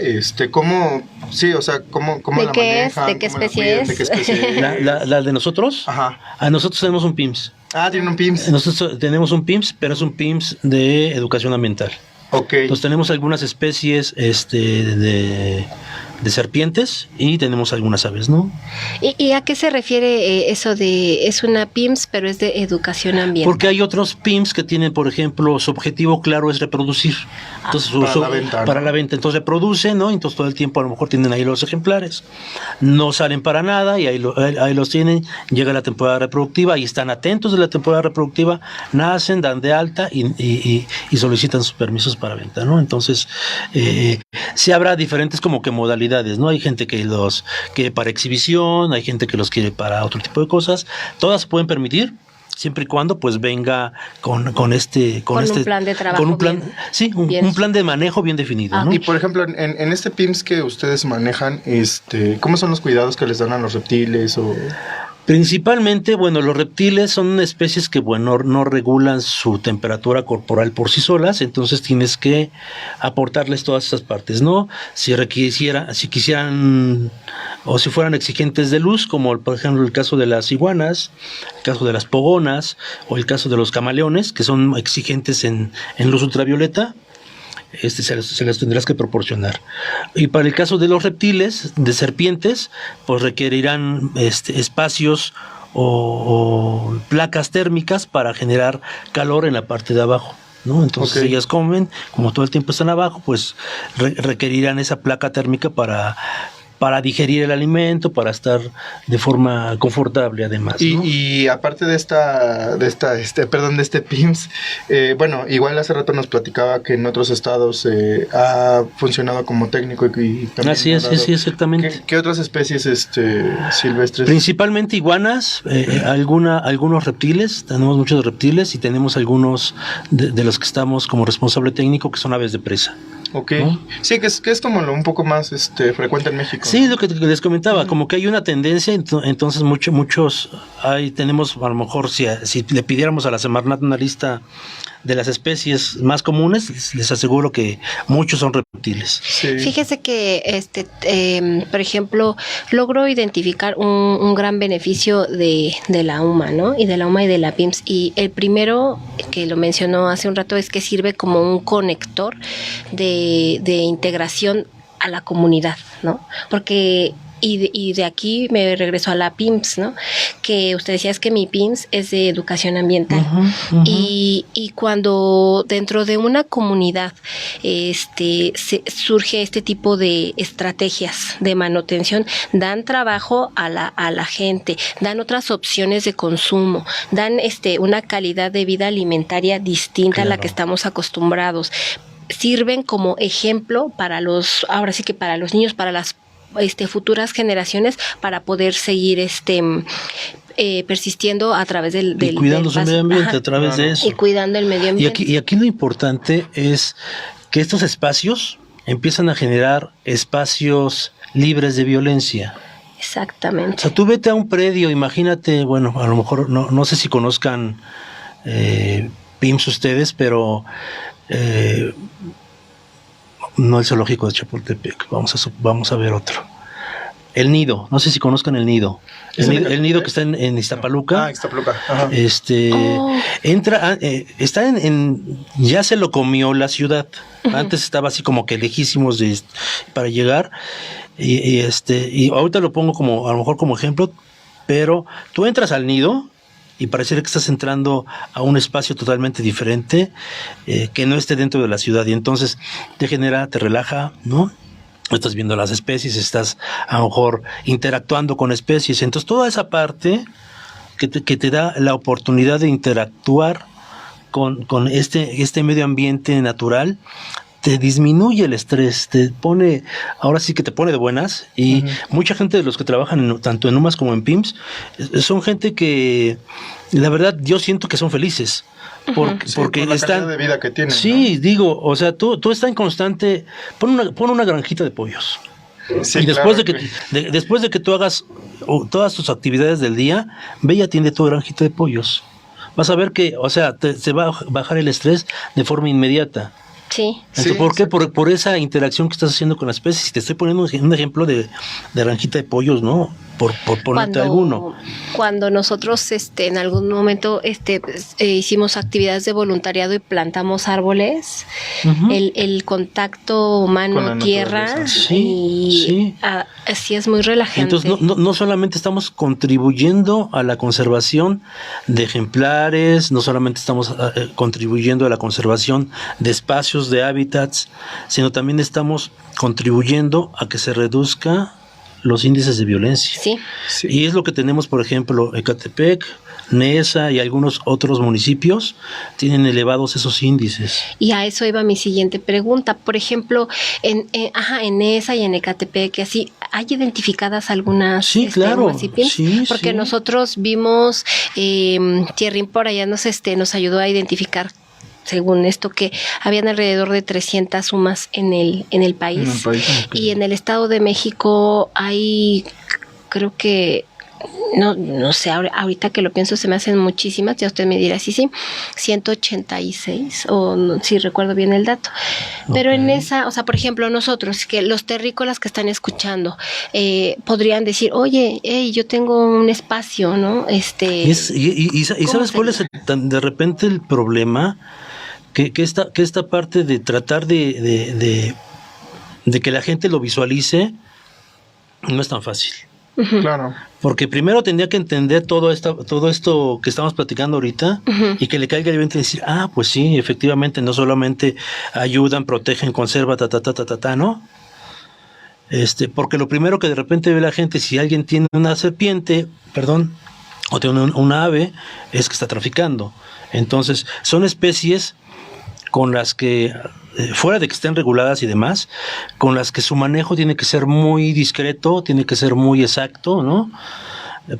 ¿cómo la manejan? ¿De qué especie es? ¿De qué especie? ¿La de nosotros? Ajá. Nosotros tenemos un PIMS. ¿Tienen un PIMS? Nosotros tenemos un PIMS, pero es un PIMS de educación ambiental. Okay. Entonces tenemos algunas especies de serpientes y tenemos algunas aves, ¿no? ¿Y a qué se refiere eso de es una PIMS pero es de educación ambiental? Porque hay otros PIMS que tienen, por ejemplo, su objetivo claro es reproducir. Entonces, para la venta. Entonces reproducen, ¿no? Entonces todo el tiempo a lo mejor tienen ahí los ejemplares. No salen para nada y ahí los tienen. Llega la temporada reproductiva y están atentos de la temporada reproductiva, nacen, dan de alta y solicitan sus permisos para venta, ¿no? Entonces sí habrá diferentes como que modalidades finalidades, ¿no? Hay gente que los quiere para exhibición, hay gente que los quiere para otro tipo de cosas. Todas se pueden permitir, siempre y cuando pues venga con un plan de trabajo, con un plan de manejo bien definido, ¿no? Y por ejemplo, en este PIMS que ustedes manejan, ¿cómo son los cuidados que les dan a los reptiles? Principalmente, bueno, los reptiles son especies que, bueno, no regulan su temperatura corporal por sí solas, entonces tienes que aportarles todas esas partes, ¿no? Si quisieran o si fueran exigentes de luz, como por ejemplo el caso de las iguanas, el caso de las pogonas o el caso de los camaleones, que son exigentes en luz ultravioleta, se las tendrás que proporcionar. Y para el caso de los reptiles, de serpientes, pues requerirán espacios o placas térmicas para generar calor en la parte de abajo, ¿no? Entonces ellas comen, como todo el tiempo están abajo, pues requerirán esa placa térmica para digerir el alimento, para estar de forma confortable además, ¿no? Y aparte de este PIMS, bueno, igual hace rato nos platicaba que en otros estados ha funcionado como técnico y también así es, sí, exactamente. ¿Qué otras especies silvestres? Principalmente iguanas, algunos reptiles, tenemos muchos reptiles y tenemos algunos de los que estamos como responsable técnico que son aves de presa. Ok, ¿no? Sí, que es como un poco más frecuente en México. Sí, lo que les comentaba, como que hay una tendencia, entonces muchos, tenemos a lo mejor, si le pidiéramos a la Semarnat una lista de las especies más comunes, les aseguro que muchos son reptiles. Sí. Fíjese que, por ejemplo, logro identificar un gran beneficio de la UMA, ¿no? Y de la UMA y de la PIMS. Y el primero, que lo mencionó hace un rato, es que sirve como un conector de integración a la comunidad, ¿no? Porque y de aquí me regreso a la PIMS, ¿no? Que usted decía es que mi PIMS es de educación ambiental. Y cuando dentro de una comunidad surge este tipo de estrategias de manutención, dan trabajo a la gente, dan otras opciones de consumo, dan una calidad de vida alimentaria distinta a la que estamos acostumbrados. Sirven como ejemplo para los niños, para las futuras generaciones, para poder seguir persistiendo a través del cuidando su medio ambiente a través de eso. Y cuidando el medio ambiente. Y aquí lo importante es que estos espacios empiezan a generar espacios libres de violencia. Exactamente. O sea, tú vete a un predio, imagínate, bueno, a lo mejor no sé si conozcan PIMS ustedes, pero no el zoológico de Chapultepec, vamos a ver otro. El Nido, no sé si conozcan el Nido. El nido que está en Iztapaluca. Iztapaluca. Ajá. Está ya se lo comió la ciudad. Antes estaba así como que lejísimos para llegar. Y ahorita lo pongo como, a lo mejor como ejemplo, pero tú entras al nido y pareciera que estás entrando a un espacio totalmente diferente, que no esté dentro de la ciudad, y entonces te relaja, ¿no? Estás viendo las especies, estás a lo mejor interactuando con especies, entonces toda esa parte que te da la oportunidad de interactuar con este medio ambiente natural, te disminuye el estrés, ahora sí que te pone de buenas, y mucha gente de los que trabajan tanto en UMAS como en PIMS son gente que la verdad yo siento que son felices. Porque por la están calidad de vida que tienen. Sí, ¿no? digo, o sea, tú estás en constante, pon una granjita de pollos. Sí, y después claro, después de que tú hagas todas tus actividades del día, ve y atiende tu granjita de pollos. Vas a ver que, o sea, se va a bajar el estrés de forma inmediata. Sí. Entonces, ¿por qué? Por esa interacción que estás haciendo con las especies. Y te estoy poniendo un ejemplo de granjita de pollos, ¿no? Por ponerte alguno. Cuando nosotros en algún momento hicimos actividades de voluntariado y plantamos árboles, el contacto humano-tierra, así es muy relajante. Entonces no solamente estamos contribuyendo a la conservación de ejemplares, no solamente estamos contribuyendo a la conservación de espacios, de hábitats, sino también estamos contribuyendo a que se reduzca los índices de violencia. Sí. Y es lo que tenemos, por ejemplo, Ecatepec, Neza y algunos otros municipios tienen elevados esos índices. Y a eso iba mi siguiente pregunta. Por ejemplo, en Neza y en Ecatepec, así, ¿hay identificadas algunas? Sí, claro. Sí, porque nosotros vimos, Thierry por allá nos ayudó a identificar, según esto, que habían alrededor de 300 sumas en el país. Y en el Estado de México hay, creo que, no sé, ahorita que lo pienso se me hacen muchísimas, ya usted me dirá, sí, 186, o no, si recuerdo bien el dato. Pero en esa, o sea, por ejemplo, nosotros, que los terrícolas que están escuchando, podrían decir, oye, yo tengo un espacio, ¿no? ¿Y sabes cuál es de repente el problema? Que esta parte de tratar de que la gente lo visualice no es tan fácil. Claro. Porque primero tendría que entender todo esto que estamos platicando ahorita, y que le caiga el 20 y decir, pues sí, efectivamente, no solamente ayudan, protegen, conservan, ¿no? Porque lo primero que de repente ve la gente, si alguien tiene una serpiente, o tiene una ave, es que está traficando. Entonces, son especies con las que, fuera de que estén reguladas y demás, con las que su manejo tiene que ser muy discreto, tiene que ser muy exacto, ¿no?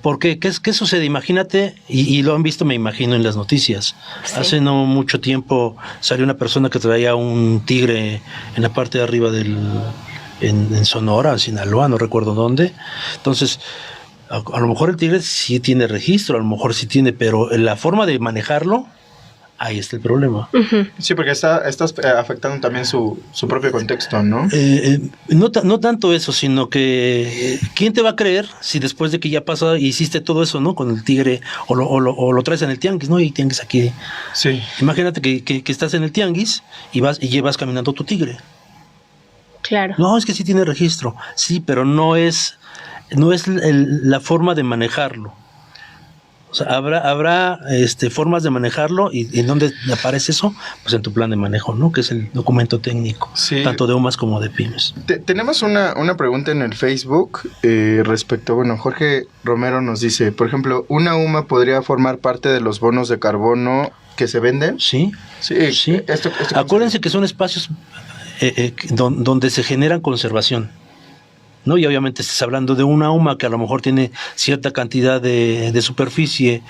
Porque, ¿qué sucede? Imagínate, y lo han visto, me imagino, en las noticias. Sí. Hace no mucho tiempo salió una persona que traía un tigre en la parte de arriba en Sonora, en Sinaloa, no recuerdo dónde. Entonces, a lo mejor el tigre sí tiene registro, a lo mejor sí tiene, pero la forma de manejarlo, ahí está el problema. Sí, porque estás afectando también su propio contexto, ¿no? No tanto eso, sino que ¿quién te va a creer si después de que ya pasó y hiciste todo eso, ¿no? Con el tigre, o lo traes en el tianguis, ¿no? Y tianguis aquí. Sí. Imagínate que estás en el tianguis y llevas caminando tu tigre. Claro. No, es que sí tiene registro. Sí, pero no es la forma de manejarlo. O sea, habrá formas de manejarlo, y ¿en dónde aparece eso? Pues en tu plan de manejo, ¿no? Que es el documento técnico, tanto de UMAS como de pymes. Tenemos una pregunta en el Facebook respecto, Jorge Romero nos dice, por ejemplo, ¿una UMA podría formar parte de los bonos de carbono que se venden? Sí. Acuérdense que son espacios donde se generan conservación, ¿no? Y obviamente estás hablando de una UMA que a lo mejor tiene cierta cantidad de superficie,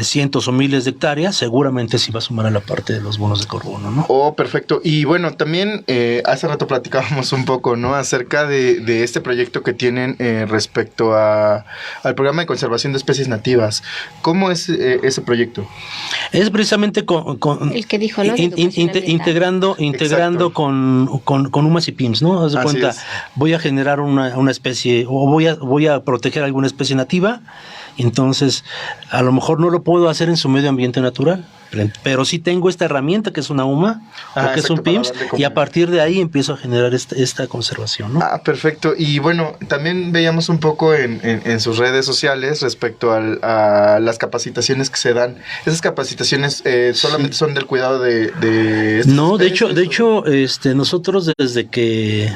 cientos o miles de hectáreas, seguramente sí va a sumar a la parte de los bonos de carbono, ¿no? Oh, perfecto. Y bueno, también hace rato platicábamos un poco, ¿no? Acerca de este proyecto que tienen respecto al programa de conservación de especies nativas. ¿Cómo es ese proyecto? Es precisamente con el que dijo, ¿no? Integrando con UMAS y PIMS, ¿no? Haz de cuenta, voy a generar una especie, o voy a proteger alguna especie nativa, entonces a lo mejor no lo puedo hacer en su medio ambiente natural, pero sí tengo esta herramienta que es una UMA, que es un PIMS, y a partir de ahí empiezo a generar esta conservación, ¿no? Perfecto. Y bueno, también veíamos un poco en sus redes sociales respecto a las capacitaciones que se dan. Esas capacitaciones solamente son del cuidado de no, de hecho, nosotros desde que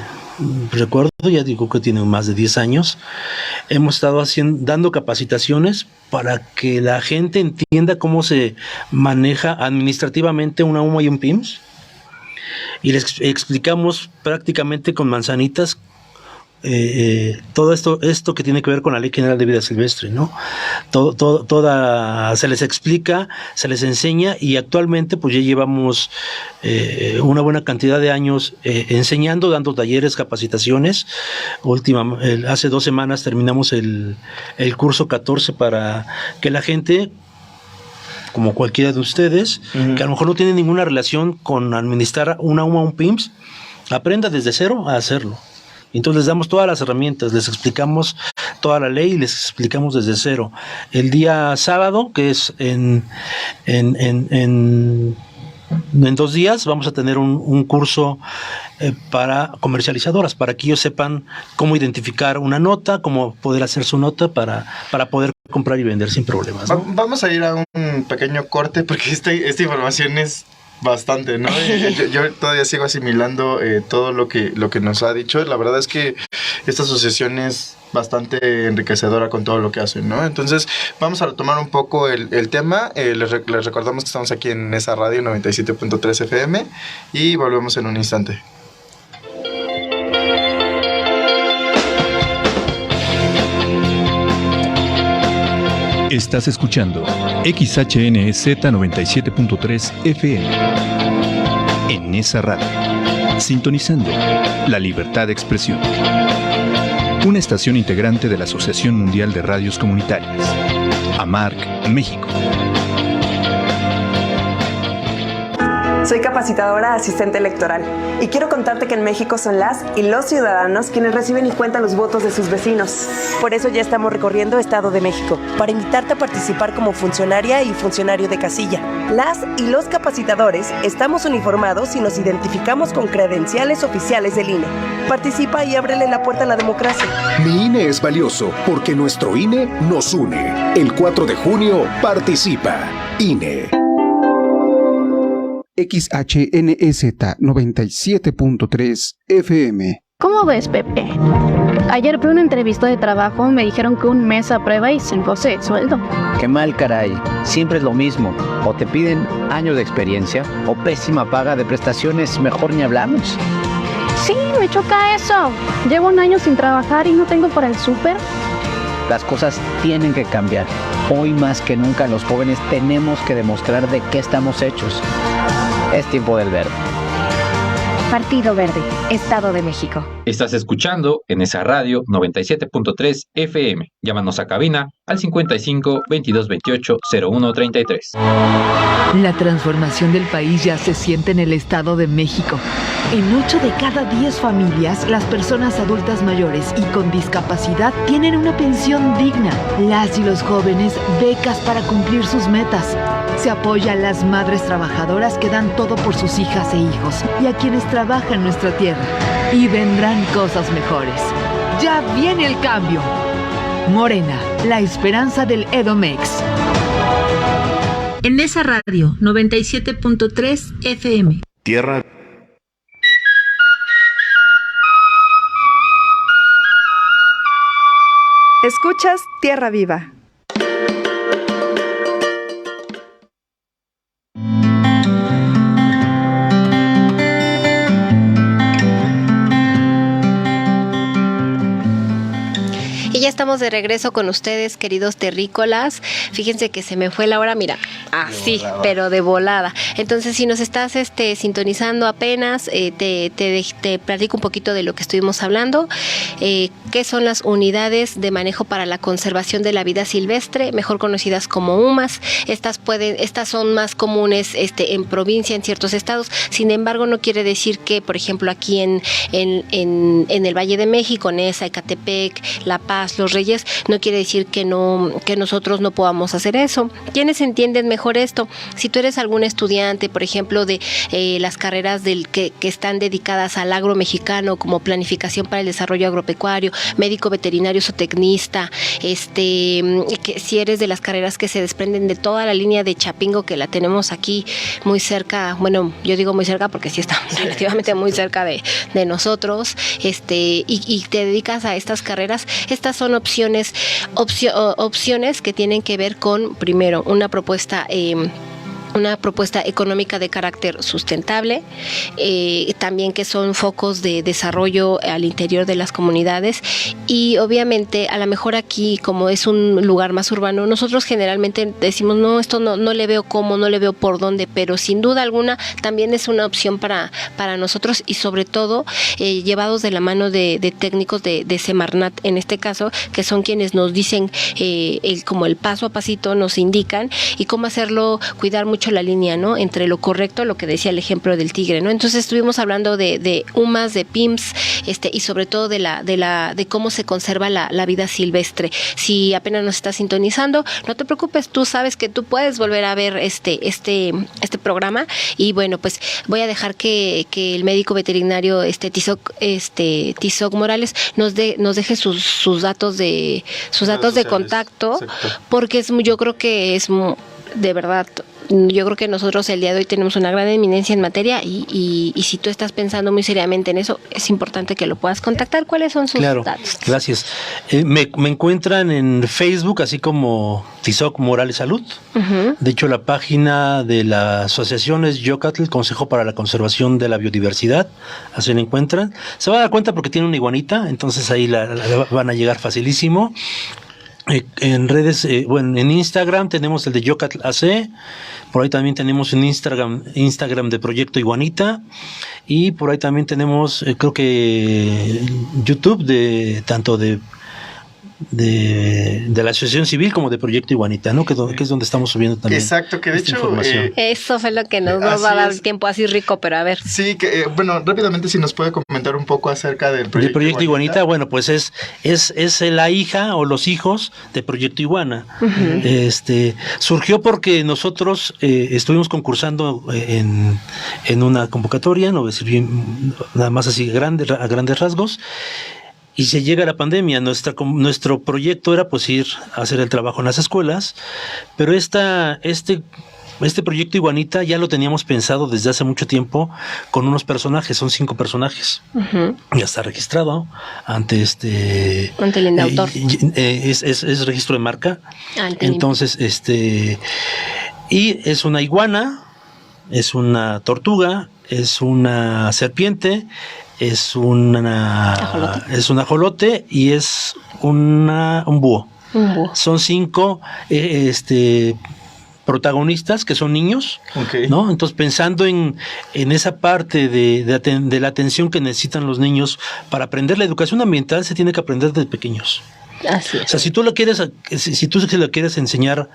recuerdo, ya digo que tiene más de 10 años, hemos estado dando capacitaciones para que la gente entienda cómo se maneja administrativamente una UMA y un PIMS, y les explicamos prácticamente con manzanitas todo esto que tiene que ver con la Ley General de Vida Silvestre, ¿no? Toda se les explica, se les enseña, y actualmente pues ya llevamos una buena cantidad de años enseñando, dando talleres, capacitaciones. Hace 2 semanas terminamos el curso 14 para que la gente, como cualquiera de ustedes, que a lo mejor no tiene ninguna relación con administrar una UMA o un PIMS, aprenda desde cero a hacerlo. Entonces les damos todas las herramientas, les explicamos toda la ley y les explicamos desde cero. El día sábado, que es en 2 días, vamos a tener un curso para comercializadoras, para que ellos sepan cómo identificar una nota, cómo poder hacer su nota para poder comprar y vender sin problemas, ¿no? Vamos a ir a un pequeño corte porque esta información es bastante, ¿no? Yo todavía sigo asimilando todo lo que nos ha dicho. La verdad es que esta asociación es bastante enriquecedora con todo lo que hacen, ¿no? Entonces vamos a retomar un poco el tema. Les recordamos que estamos aquí en esa radio 97.3 FM y volvemos en un instante. Estás escuchando XHNZ 97.3 FM en esa radio, sintonizando la libertad de expresión. Una estación integrante de la Asociación Mundial de Radios Comunitarias, AMARC, México. Soy capacitadora asistente electoral y quiero contarte que en México son las y los ciudadanos quienes reciben y cuentan los votos de sus vecinos. Por eso ya estamos recorriendo Estado de México para invitarte a participar como funcionaria y funcionario de casilla. Las y los capacitadores estamos uniformados y nos identificamos con credenciales oficiales del INE. Participa y ábrele la puerta a la democracia. Mi INE es valioso porque nuestro INE nos une. El 4 de junio participa. INE. XHNZ 97.3 FM. ¿Cómo ves, Pepe? Ayer fui a una entrevista de trabajo, me dijeron que un mes a prueba y sin goce de sueldo. Qué mal, caray. Siempre es lo mismo. O te piden años de experiencia o pésima paga de prestaciones, mejor ni hablamos. Sí, me choca eso. Llevo un año sin trabajar y no tengo para el súper. Las cosas tienen que cambiar. Hoy más que nunca los jóvenes tenemos que demostrar de qué estamos hechos. Es tiempo del verde. Partido Verde, Estado de México. Estás escuchando en esa radio 97.3 FM. Llámanos a cabina al 55 22 28 01 33. La transformación del país ya se siente en el Estado de México. En 8 de cada 10 familias, las personas adultas mayores y con discapacidad tienen una pensión digna. Las y los jóvenes, becas para cumplir sus metas. Se apoya a las madres trabajadoras que dan todo por sus hijas e hijos y a quienes trabajan en nuestra tierra. Y vendrán cosas mejores. Ya viene el cambio. Morena, la esperanza del Edomex. En esa radio 97.3 FM. Tierra. Escuchas Tierra Viva. Y ya estamos de regreso con ustedes, queridos terrícolas. Fíjense que se me fue la hora, mira, así, pero de volada. Entonces, si nos estás sintonizando apenas, te platico un poquito de lo que estuvimos hablando. ¿Qué son las unidades de manejo para la conservación de la vida silvestre, mejor conocidas como UMAS? Estas son más comunes en provincia, en ciertos estados. Sin embargo, no quiere decir que, por ejemplo, aquí en el Valle de México, Nesa, Ecatepec, La Paz, Los Reyes, no quiere decir que nosotros no podamos hacer eso. ¿Quiénes entienden mejor esto? Si tú eres algún estudiante, por ejemplo, de las carreras que están dedicadas al agro mexicano, como planificación para el desarrollo agropecuario, médico veterinario zootecnista, que si eres de las carreras que se desprenden de toda la línea de Chapingo, que la tenemos aquí muy cerca, bueno, yo digo muy cerca porque sí está relativamente muy cerca de nosotros, y te dedicas a estas carreras. Estas son opciones que tienen que ver con, primero, una propuesta económica de carácter sustentable, también que son focos de desarrollo al interior de las comunidades, y obviamente a lo mejor aquí, como es un lugar más urbano, nosotros generalmente decimos no, esto no le veo cómo, no le veo por dónde, pero sin duda alguna también es una opción para nosotros, y sobre todo llevados de la mano de técnicos de Semarnat en este caso, que son quienes nos dicen como el paso a pasito, nos indican y cómo hacerlo, cuidar mucho la línea, ¿no? Entre lo correcto, lo que decía el ejemplo del tigre, ¿no? Entonces estuvimos hablando de UMAS, de PIMS, y sobre todo de cómo se conserva la vida silvestre. Si apenas nos estás sintonizando, no te preocupes, tú sabes que tú puedes volver a ver este programa, y bueno, pues voy a dejar que el médico veterinario Tizoc Morales nos deje sus datos de contacto, porque yo creo que es de verdad yo creo que nosotros el día de hoy tenemos una gran eminencia en materia y si tú estás pensando muy seriamente en eso, es importante que lo puedas contactar. ¿Cuáles son sus datos? Gracias. Me encuentran en Facebook, así como Tizoc Morales Salud. De hecho, la página de la asociación es Yocatl, Consejo para la Conservación de la Biodiversidad. Así la encuentran. Se van a dar cuenta porque tiene una iguanita, entonces ahí la van a llegar facilísimo. En redes, en Instagram tenemos el de Yocatl AC, por ahí también tenemos un Instagram de Proyecto Iguanita, y por ahí también tenemos, creo que YouTube tanto de la Asociación Civil como de Proyecto Iguanita, ¿no? Que es donde estamos subiendo también. Exacto, que de hecho información. Eso fue lo que nos va a dar tiempo así rico, pero a ver. Sí, que rápidamente si nos puede comentar un poco acerca del Proyecto Iguanita. Bueno, pues es la hija o los hijos de Proyecto Iguana. Surgió porque nosotros estuvimos concursando en una convocatoria, no voy a decir bien, nada más así a grandes rasgos. Y se llega la pandemia. Nuestro proyecto era pues ir a hacer el trabajo en las escuelas, pero este proyecto Iguanita ya lo teníamos pensado desde hace mucho tiempo con unos personajes, son 5 personajes. Ya está registrado ante el INDAUTOR. Es registro de marca. Entonces, y es una iguana, es una tortuga, es una serpiente, es un ajolote y es un búho. Son 5 protagonistas que son niños, ¿no? Entonces, pensando en esa parte de la atención que necesitan los niños para aprender la educación ambiental, se tiene que aprender desde pequeños. Así es. O sea, si tú se lo quieres enseñar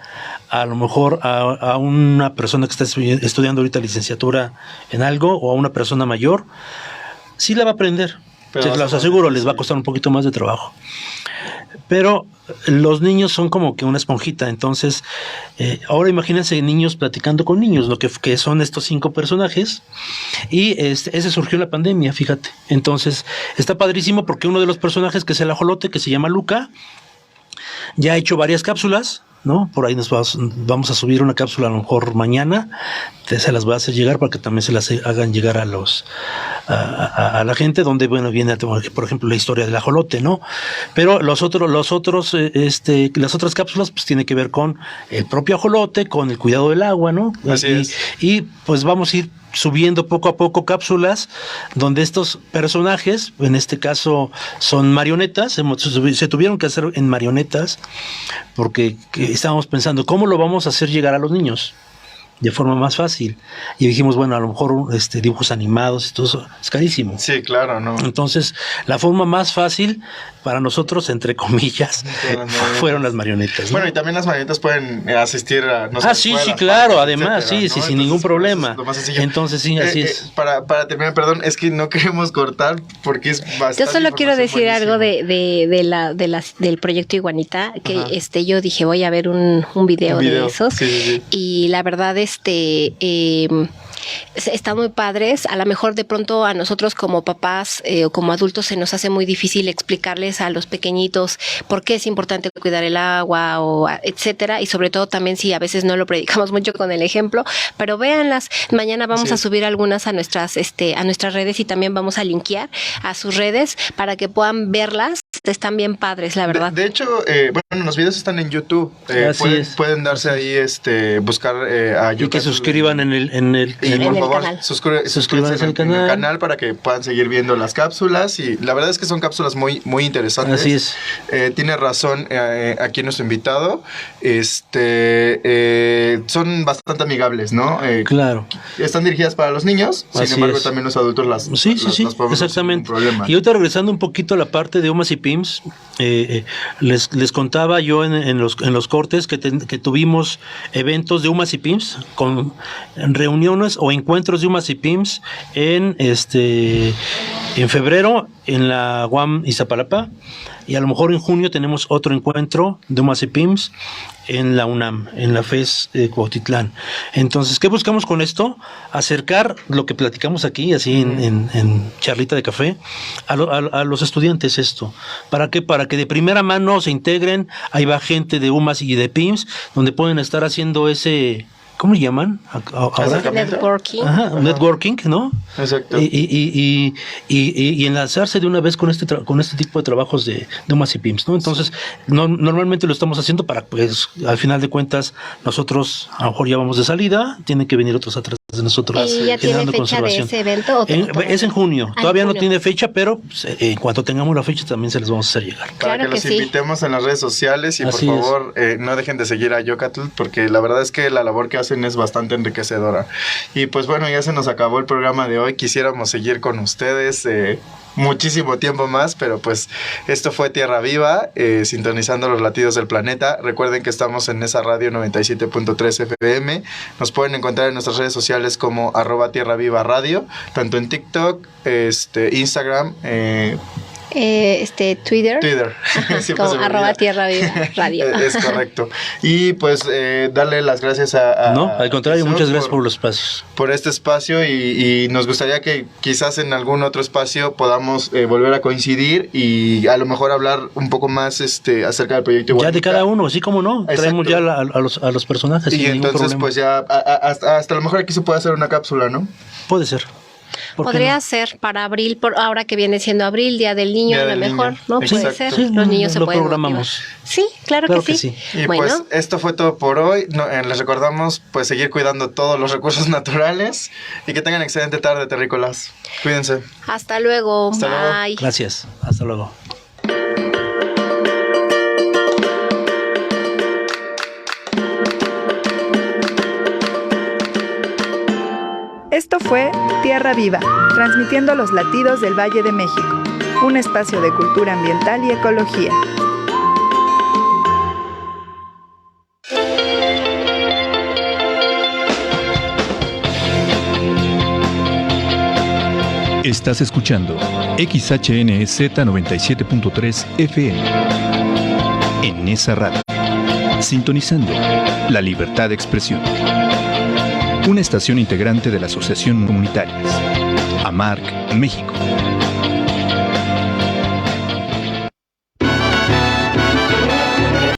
a lo mejor a una persona que está estudiando ahorita licenciatura en algo, o a una persona mayor, sí la va a aprender. Se los aseguro, les va a costar un poquito más de trabajo. Pero los niños son como que una esponjita. Entonces, ahora imagínense niños platicando con niños, lo que son estos 5 personajes. Y ese surgió en la pandemia, fíjate. Entonces, está padrísimo porque uno de los personajes, que es el ajolote, que se llama Luca, ya ha hecho varias cápsulas, ¿no? Por ahí nos vamos a subir una cápsula a lo mejor mañana. Se las voy a hacer llegar para que también se las hagan llegar a la gente, donde viene por ejemplo la historia del ajolote, ¿no? Pero las otras cápsulas pues tienen que ver con el propio ajolote, con el cuidado del agua, ¿no? Y pues vamos a ir subiendo poco a poco cápsulas donde estos personajes, en este caso son marionetas, se tuvieron que hacer en marionetas porque estábamos pensando cómo lo vamos a hacer llegar a los niños de forma más fácil, y dijimos, bueno, a lo mejor dibujos animados y todo eso es carísimo. Sí, claro, ¿no? Entonces, la forma más fácil para nosotros, entre comillas, fueron las marionetas, ¿no? Bueno, y también las marionetas pueden asistir a sí, claro, además, etcétera, sí, ¿no? Sin ningún problema. Entonces, sí, así es. Para terminar, perdón, es que no queremos cortar porque es bastante. Yo solo quiero decir algo del proyecto Iguanita, que yo dije, voy a ver un video de esos, sí. Y la verdad están muy padres. A lo mejor de pronto a nosotros como papás o como adultos se nos hace muy difícil explicarles a los pequeñitos por qué es importante cuidar el agua, o etcétera, y sobre todo también si a veces no lo predicamos mucho con el ejemplo, pero véanlas. Mañana vamos a subir algunas a nuestras redes, y también vamos a linkear a sus redes para que puedan verlas. Están bien padres, la verdad. De hecho, los videos están en YouTube. Pueden darse ahí, buscar a YouTube. Y que suscriban en el por favor, canal. Suscríbanse en el canal para que puedan seguir viendo las cápsulas. Y la verdad es que son cápsulas muy, muy interesantes. Así es. Tiene razón aquí nuestro invitado. Son bastante amigables, ¿no? Claro. Están dirigidas para los niños, sin embargo, también los adultos las podemos exactamente. sin problema. Y ahorita regresando un poquito a la parte de UMAS y PIMS, les contaba yo en los cortes que tuvimos eventos de UMAS y PIMS, con reuniones o encuentros de UMAS y PIMS en febrero en la UAM Iztapalapa, y a lo mejor en junio tenemos otro encuentro de UMAS y PIMS en la UNAM, en la FES Cuautitlán. Entonces, ¿qué buscamos con esto? Acercar lo que platicamos aquí, así en charlita de café, a los estudiantes esto. ¿Para qué? Para que de primera mano se integren. Ahí va gente de UMAS y de PIMS, donde pueden estar haciendo ese ¿cómo llaman? Networking. Ajá, networking, ¿no? Exacto. Y enlazarse de una vez con este tipo de trabajos de UMAS y PIMS, ¿no? Entonces, normalmente lo estamos haciendo para, pues, al final de cuentas, nosotros a lo mejor ya vamos de salida, tienen que venir otros atrás de nosotros. ¿Y ya tiene fecha de ese evento? Es en junio. Todavía no tiene fecha, pero pues, en cuanto tengamos la fecha también se les vamos a hacer llegar. Para que los invitemos en las redes sociales y Así por favor no dejen de seguir a Yocatl, porque la verdad es que la labor que hacen es bastante enriquecedora. Y pues bueno, ya se nos acabó el programa de hoy. Quisiéramos seguir con ustedes muchísimo tiempo más, pero pues esto fue Tierra Viva, sintonizando los latidos del planeta. Recuerden que estamos en esa radio 97.3 FM. Nos pueden encontrar en nuestras redes sociales como @TierraViva Radio, tanto en TikTok, Instagram, Twitter. Como @TierraViva Radio. Es correcto. Y pues darle las gracias No, al contrario, muchas gracias por los espacios. Por este espacio y nos gustaría que quizás en algún otro espacio podamos volver a coincidir y a lo mejor hablar un poco más acerca del proyecto Igualita. Ya de cada uno, así como no. Exacto. Traemos ya a los personajes. Y entonces pues ya hasta a lo mejor aquí se puede hacer una cápsula, ¿no? Puede ser. Podría ser para abril, ahora que viene siendo abril, Día del Niño, a lo mejor, ¿no? Puede ser. Sí, los niños se pueden programamos. Motivar. Sí, claro que sí. Y pues esto fue todo por hoy. Les recordamos pues seguir cuidando todos los recursos naturales y que tengan excelente tarde, terrícolas. Cuídense. Hasta luego. Hasta Bye. Luego. Gracias. Hasta luego. Esto fue Tierra Viva, transmitiendo los latidos del Valle de México, un espacio de cultura ambiental y ecología. Estás escuchando XHNZ 97.3 FM en esa radio, sintonizando la libertad de expresión. Una estación integrante de la Asociación Comunitarias, AMARC, México.